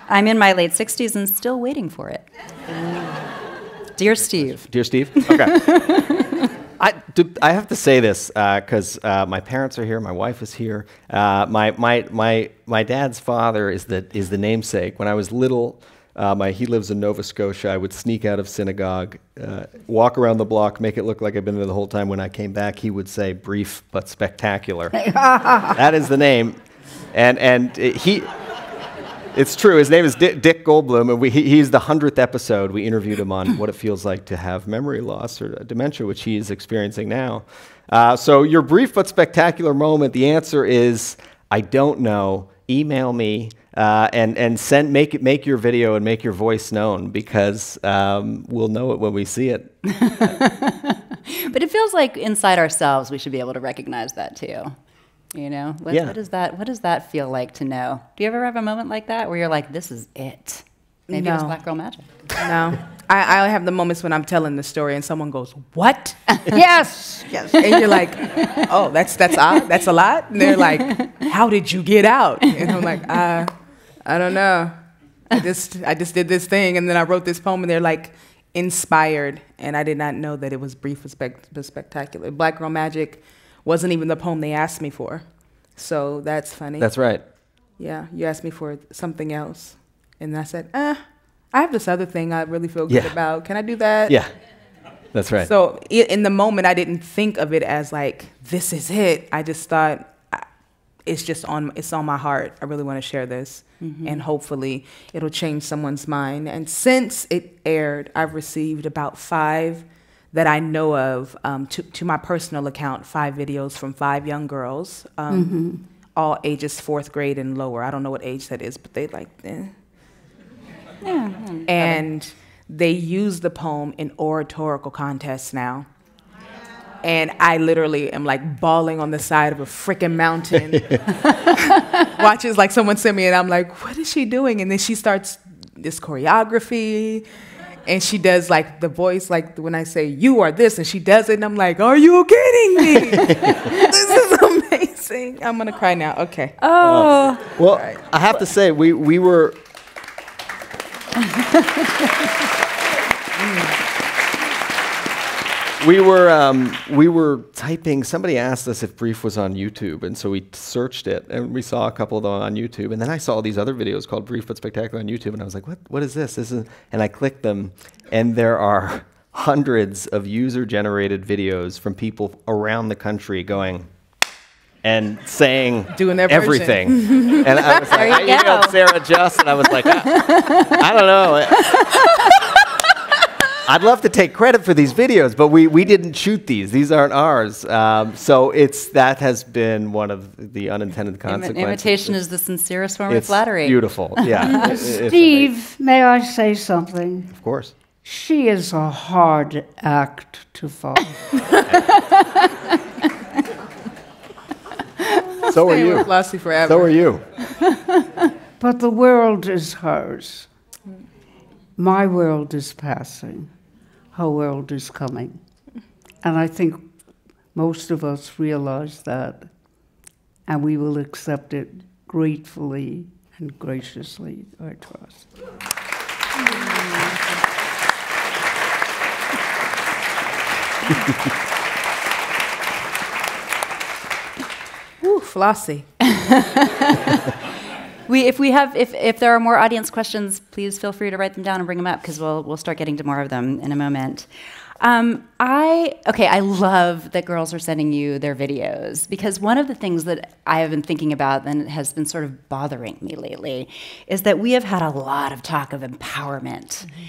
O: I'm in my late 60s and still waiting for it. Dear Steve.
B: Dear Steve? Okay. I have to say this because my parents are here, my wife is here. My dad's father is the namesake. When I was little, he lives in Nova Scotia. I would sneak out of synagogue, walk around the block, make it look like I've been there the whole time. When I came back, he would say, Brief But Spectacular. That is the name. And it's true. His name is Dick Goldblum, and he's the 100th episode. We interviewed him on what it feels like to have memory loss or dementia, which he is experiencing now. So your Brief But Spectacular moment, the answer is, I don't know. Email me. And make your video and make your voice known, because we'll know it when we see it.
O: But it feels like inside ourselves we should be able to recognize that too. You know, what does that feel like to know? Do you ever have a moment like that where you're like, this is it? Maybe it was Black Girl Magic.
P: No. I have the moments when I'm telling the story and someone goes, what?
A: Yes.
P: And you're like, oh, that's a lot? And they're like, how did you get out? And I'm like, I don't know. I just did this thing, and then I wrote this poem, and they're like, inspired. And I did not know that it was Brief But Spectacular. Black Girl Magic wasn't even the poem they asked me for. So that's funny.
B: That's right.
P: Yeah, you asked me for something else. And I said, I have this other thing I really feel good about. Can I do that?
B: Yeah, that's right.
P: So in the moment, I didn't think of it as like, this is it. I just thought, it's on my heart. I really want to share this. And hopefully it'll change someone's mind. And since it aired, I've received about 5 that I know of, to my personal account, 5 videos from 5 young girls, all ages 4th grade and lower. I don't know what age that is, but they like, And they use the poem in oratorical contests now. And I literally am like bawling on the side of a freaking mountain. Watches like someone sent me, and I'm like, what is she doing? And then she starts this choreography, and she does like the voice, like when I say, you are this, and she does it, and I'm like, are you kidding me? This is amazing. I'm gonna cry now. Okay.
O: Oh.
B: Well, right. I have to say, we were.
R: we were typing, somebody asked us if Brief was on YouTube, and so we searched it, and we saw a couple of them on YouTube, and then I saw these other videos called Brief but Spectacular on YouTube, and I was like, what is this? And I clicked them, and there are hundreds of user-generated videos from people around the country going and saying
P: doing their
R: everything.
P: version.
R: And I was like, I emailed Sarah Just, and I was like, I don't know. I'd love to take credit for these videos, but we didn't shoot these. These aren't ours. So that has been one of the unintended consequences.
O: Imitation is the sincerest form of flattery.
R: It's beautiful, yeah.
A: Steve, may I say something?
R: Of course.
A: She is a hard act to follow.
R: So are
P: Stay
R: you.
P: with Flossie forever.
R: So are you.
A: But the world is hers. My world is passing. Her world is coming. And I think most of us realize that, and we will accept it gratefully and graciously, I trust.
P: Ooh, Flossie.
O: If there are more audience questions, please feel free to write them down and bring them up, because we'll start getting to more of them in a moment. I love that girls are sending you their videos, because one of the things that I have been thinking about and has been sort of bothering me lately is that we have had a lot of talk of empowerment. Mm-hmm.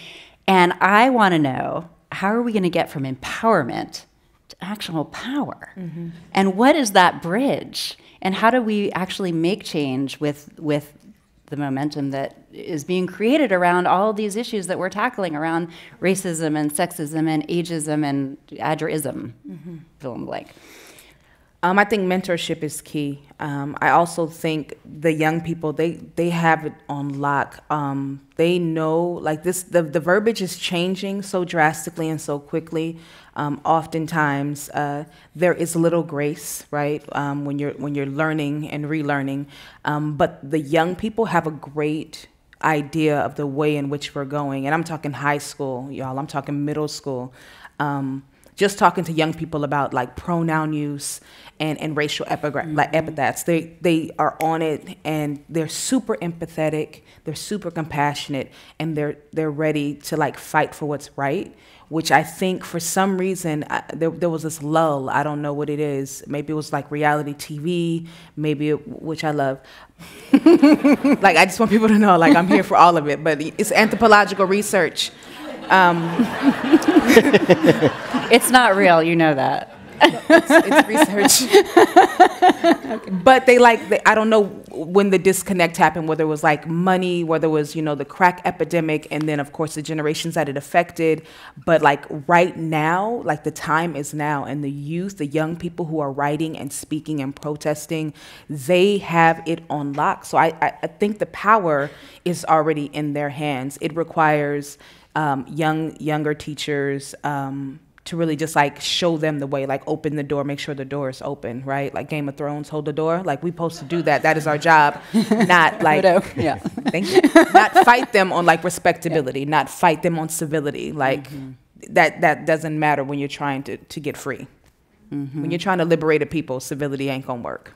O: And I want to know, how are we going to get from empowerment to actual power? Mm-hmm. And what is that bridge? And how do we actually make change with the momentum that is being created around all of these issues that we're tackling around racism and sexism and ageism and agerism? Mm-hmm. Fill in the blank.
P: I think mentorship is key. I also think the young people, they have it on lock. They know, like this, the verbiage is changing so drastically and so quickly. Oftentimes, there is little grace, right, when you're learning and relearning. But the young people have a great idea of the way in which we're going. And I'm talking high school, y'all. I'm talking middle school. Just talking to young people about like pronoun use and racial epithets. They are on it, and they're super empathetic, they're super compassionate, and they're ready to like fight for what's right, which I think for some reason there was this lull. I don't know what it is. Maybe it was like reality TV, which I love. Like, I just want people to know, like, I'm here for all of it, but it's anthropological research.
O: It's not real, you know that.
P: It's research. But I don't know when the disconnect happened, whether it was like money, whether it was, the crack epidemic, and then of course the generations that it affected. But like right now, like the time is now, and the youth, the young people who are writing and speaking and protesting, they have it on lock. So I think the power is already in their hands. It requires younger teachers to really just like show them the way, like open the door, make sure the door is open, right? Like Game of Thrones, hold the door. Like we're supposed to do that. That is our job. Not like,
O: yeah.
P: Thank you. Not fight them on like respectability, not fight them on civility. Like that doesn't matter when you're trying to get free. Mm-hmm. When you're trying to liberate a people, civility ain't gonna work.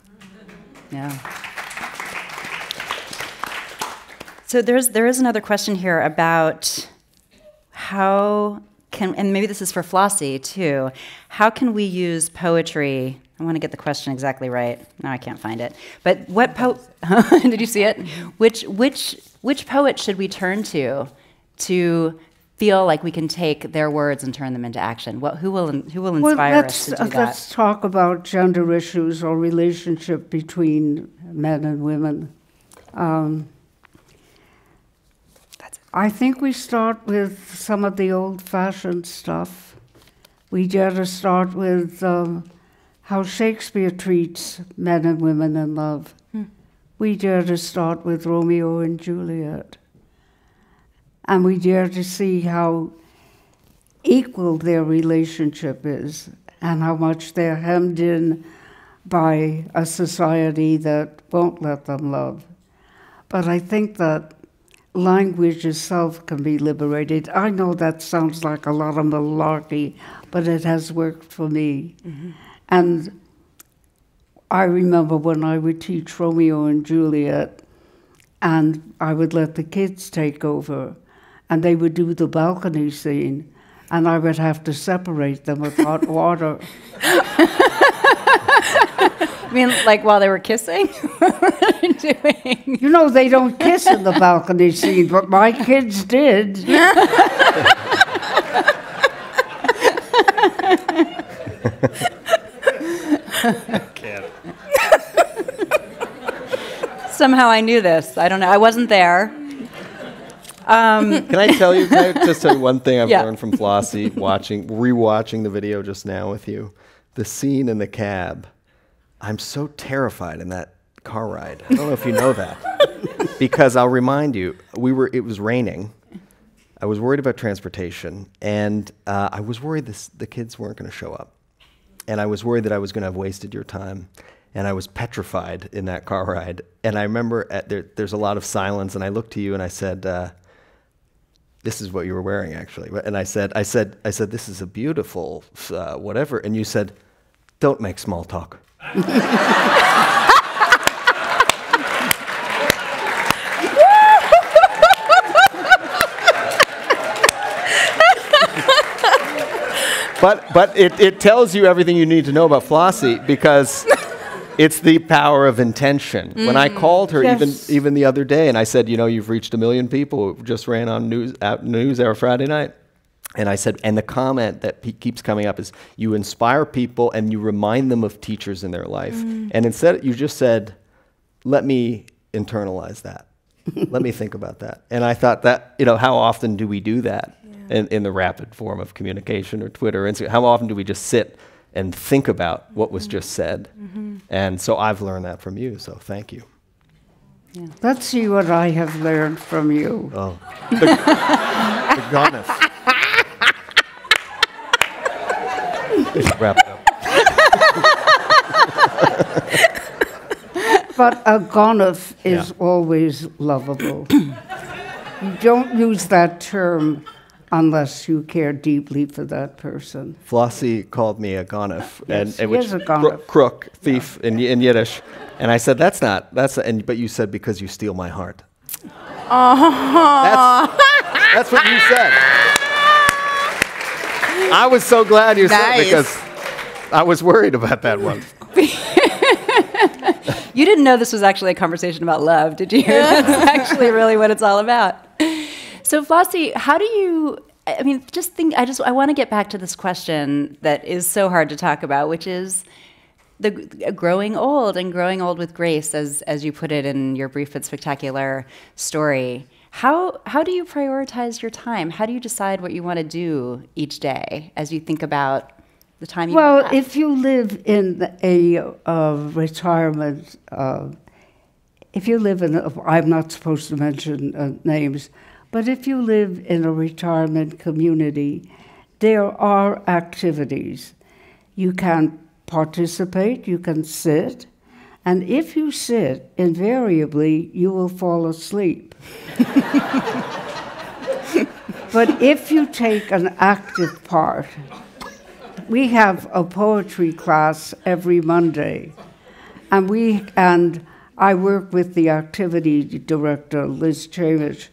O: Yeah. So there is another question here about how and maybe this is for Flossie too, how can we use poetry? I want to get the question exactly right. No, I can't find it. But what did you see it? Which poet should we turn to feel like we can take their words and turn them into action? Who will inspire us to do that?
A: Let's talk about gender issues or relationship between men and women. I think we start with some of the old-fashioned stuff. We dare to start with how Shakespeare treats men and women in love. We dare to start with Romeo and Juliet. And we dare to see how equal their relationship is and how much they're hemmed in by a society that won't let them love. But I think that language itself can be liberated. I know that sounds like a lot of malarkey, but it has worked for me. And I remember when I would teach Romeo and Juliet, and I would let the kids take over, and they would do the balcony scene, and I would have to separate them with hot water.
O: I mean, like while they were kissing? What are they doing?
A: You know, they don't kiss in the balcony scene, but my kids did.
O: Somehow I knew this. I don't know. I wasn't there.
R: Can I just tell you one thing I've
O: Yeah.
R: learned from Flossie rewatching the video just now with you? The scene in the cab. I'm so terrified in that car ride. I don't know if you know that. Because I'll remind you, it was raining. I was worried about transportation, and I was worried the kids weren't going to show up. And I was worried that I was going to have wasted your time. And I was petrified in that car ride. And I remember there's a lot of silence, and I looked to you and I said, this is what you were wearing, actually. And I said, this is a beautiful whatever. And you said, don't make small talk. But it tells you everything you need to know about Flossie, because it's the power of intention. When I called her, even the other day, and I said, you've reached 1 million people who just ran on NewsHour Friday night. And I said, and the comment that keeps coming up is, you inspire people and you remind them of teachers in their life. And instead, you just said, let me internalize that. Let me think about that. And I thought that, how often do we do that in the rapid form of communication or Twitter or Instagram? How often do we just sit and think about what was just said? And so I've learned that from you, so thank you.
A: Yeah. Let's see what I have learned from you.
R: Oh, the gonif. Wrap it up.
A: But a gonif is always lovable. You don't use that term unless you care deeply for that person.
R: Flossie called me a gonif,
A: Yes,
R: and
A: he is a gonif.
R: Crook, thief in Yiddish, and I said that's not, but you said because you steal my heart. That's what you said. I was so glad you said it, because I was worried about that one.
O: You didn't know this was actually a conversation about love, did you? That's actually really what it's all about. So Flossie, how do you, I want to get back to this question that is so hard to talk about, which is the growing old and growing old with grace, as you put it in your brief but spectacular story. How do you prioritize your time? How do you decide what you want to do each day as you think about the time you have?
A: Well, if you live in a retirement, I'm not supposed to mention names, but if you live in a retirement community, there are activities. You can participate, you can sit, and if you sit, invariably, you will fall asleep. But if you take an active part, we have a poetry class every Monday, and I work with the activity director, Liz Chamish,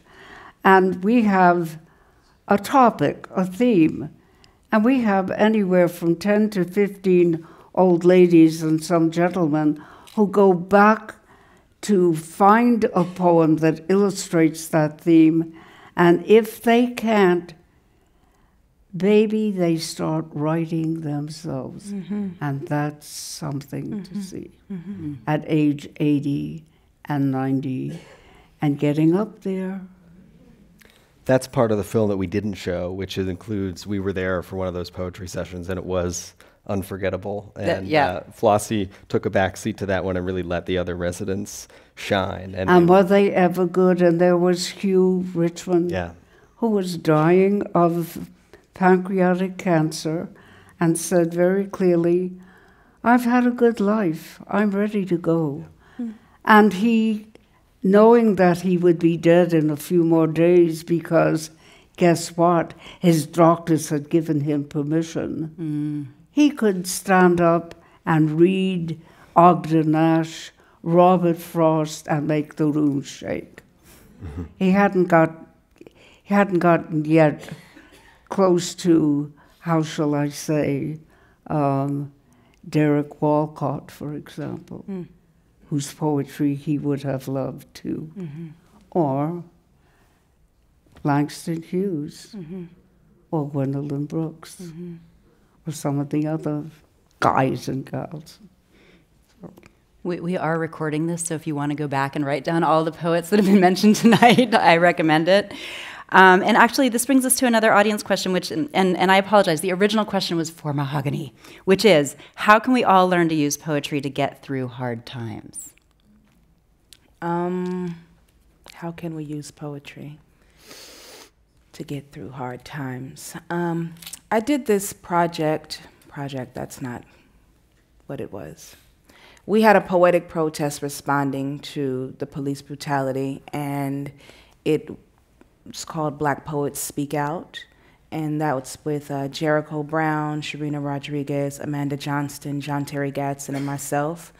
A: and we have a topic, a theme, and we have anywhere from 10 to 15 old ladies and some gentlemen who go back to find a poem that illustrates that theme, and if they can't, they start writing themselves. And that's something to see at age 80 and 90 and getting up there.
R: That's part of the film that we didn't show, which includes, we were there for one of those poetry sessions, and it was unforgettable. And Flossie took a backseat to that one and really let the other residents shine.
A: And were they ever good? And there was Hugh Richmond, who was dying of pancreatic cancer, and said very clearly, I've had a good life, I'm ready to go. And he, knowing that he would be dead in a few more days because guess what? His doctors had given him permission. He could stand up and read Ogden Nash, Robert Frost, and make the room shake. He hadn't gotten yet close to, how shall I say, Derek Walcott, for example, whose poetry he would have loved too, or Langston Hughes, or Gwendolyn Brooks, or some of the other guys and gals.
O: We are recording this, so if you want to go back and write down all the poets that have been mentioned tonight, I recommend it. And actually, this brings us to another audience question, which, and I apologize, the original question was for Mahogany, which is, how can we all learn to use poetry to get through hard times?
P: How can we use poetry to get through hard times? I did this project, that's not what it was. We had a poetic protest responding to the police brutality, and it's called Black Poets Speak Out, and that was with Jericho Brown, Sharina Rodriguez, Amanda Johnston, John Terry Gadsden, and myself.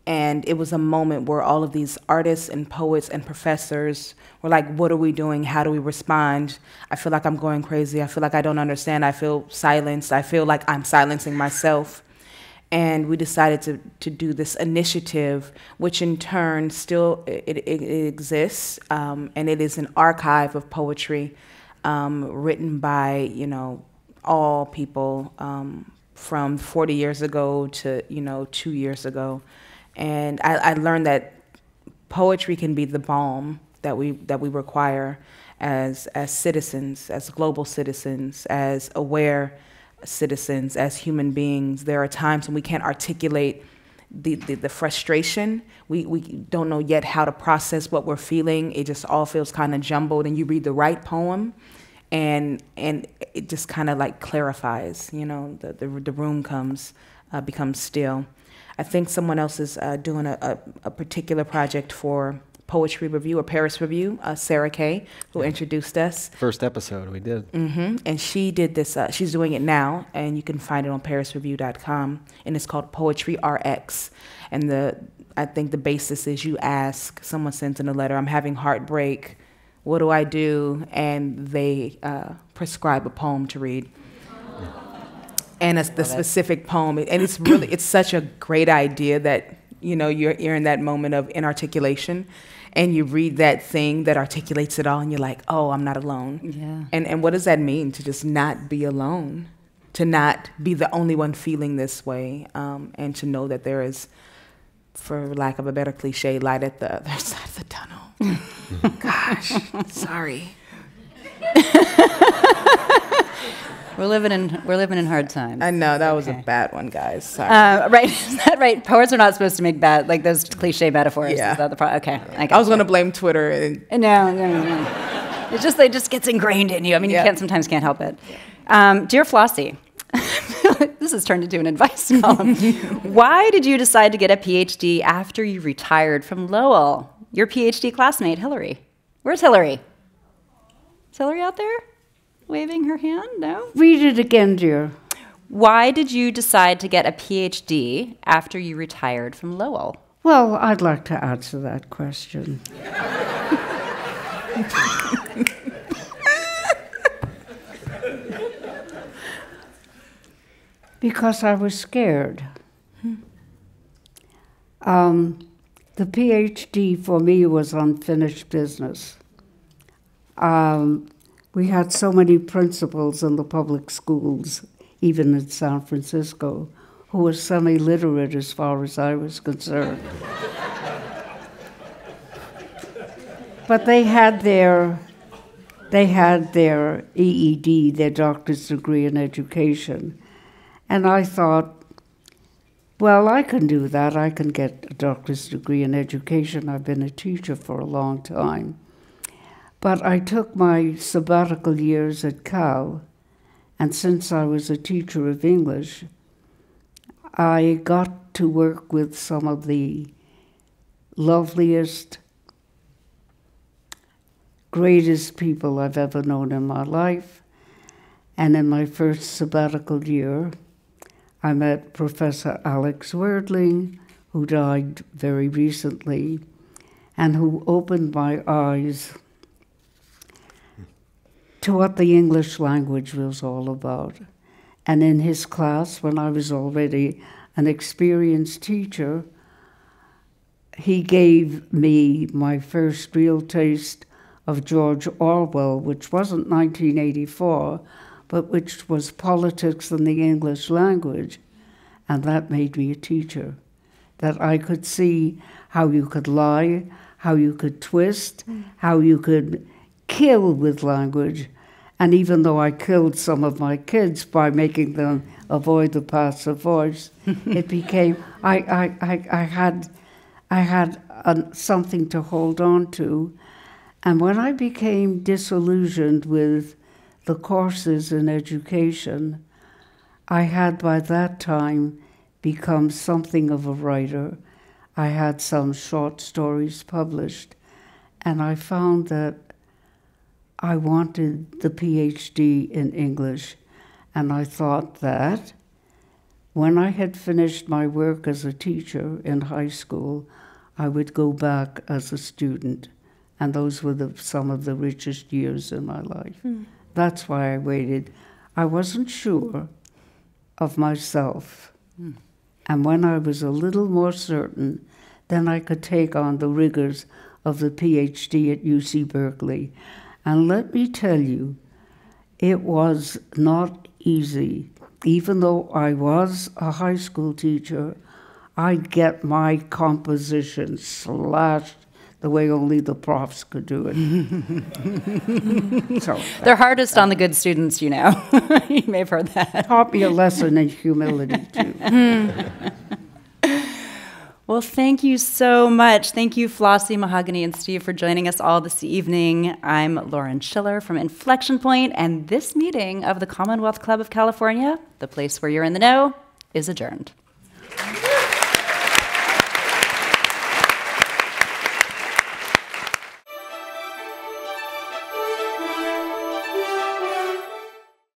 P: And it was a moment where all of these artists and poets and professors were like, what are we doing? How do we respond? I feel like I'm going crazy. I feel like I don't understand. I feel silenced. I feel like I'm silencing myself. And we decided to do this initiative, which in turn still it exists, and it is an archive of poetry written by, you know, all people from 40 years ago to, you know, 2 years ago. And I learned that poetry can be the balm that we require as citizens, as global citizens, as aware citizens, as human beings. There are times when we can't articulate the frustration. We don't know yet how to process what we're feeling. It just all feels kind of jumbled, and you read the right poem, and it just kind of like clarifies, you know, the room becomes still. I think someone else is doing a particular project for Poetry Review or Paris Review, Sarah Kay, who introduced us.
R: First episode we did.
P: And she did this, she's doing it now, and you can find it on parisreview.com, and it's called Poetry RX. And I think the basis is you ask, someone sends in a letter, I'm having heartbreak, what do I do? And they prescribe a poem to read. And it's the specific poem, and it's such a great idea that, you know, you're in that moment of inarticulation, and you read that thing that articulates it all, and you're like, oh, I'm not alone.
O: Yeah.
P: And what does that mean, to just not be alone, to not be the only one feeling this way, and to know that there is, for lack of a better cliche, light at the other side of the tunnel. Gosh, sorry.
O: We're living in hard times.
P: I know, that was a bad one, guys. Sorry.
O: Right, is that right? Poets are not supposed to make bad, like those cliche metaphors.
P: Yeah.
O: Is that the okay.
P: I was going to blame Twitter.
O: No. It just gets ingrained in you. I mean, you sometimes can't help it. Dear Flossie, this has turned into an advice column. Why did you decide to get a PhD after you retired from Lowell? Your PhD classmate, Hillary. Where's Hillary? Is Hillary out there? Waving her hand? No?
A: Read it again, dear.
O: Why did you decide to get a PhD after you retired from Lowell?
A: Well, I'd like to answer that question. Because I was scared. The PhD for me was unfinished business. We had so many principals in the public schools, even in San Francisco, who were semi-literate as far as I was concerned. But they had their EED, their doctor's degree in education. And I thought, well, I can do that. I can get a doctor's degree in education. I've been a teacher for a long time. But I took my sabbatical years at Cal, and since I was a teacher of English, I got to work with some of the loveliest, greatest people I've ever known in my life. And in my first sabbatical year, I met Professor Alex Werdling, who died very recently, and who opened my eyes to what the English language was all about. And in his class, when I was already an experienced teacher, he gave me my first real taste of George Orwell, which wasn't 1984, but which was politics in the English language. And that made me a teacher, that I could see how you could lie, how you could twist, how you could kill with language. And even though I killed some of my kids by making them avoid the passive voice, it became, I had something to hold on to. And when I became disillusioned with the courses in education, I had by that time become something of a writer. I had some short stories published, and I found that I wanted the PhD in English, and I thought that when I had finished my work as a teacher in high school, I would go back as a student, and those were some of the richest years in my life. That's why I waited. I wasn't sure of myself, and when I was a little more certain, then I could take on the rigors of the PhD at UC Berkeley. And let me tell you, it was not easy. Even though I was a high school teacher, I'd get my composition slashed the way only the profs could do it. So,
O: they're hardest on the good students, you know. You may have heard that.
A: Taught me a lesson in humility, too.
O: Well, thank you so much. Thank you, Flossie, Mahogany, and Steve, for joining us all this evening. I'm Lauren Schiller from Inflection Point, and this meeting of the Commonwealth Club of California, the place where you're in the know, is adjourned.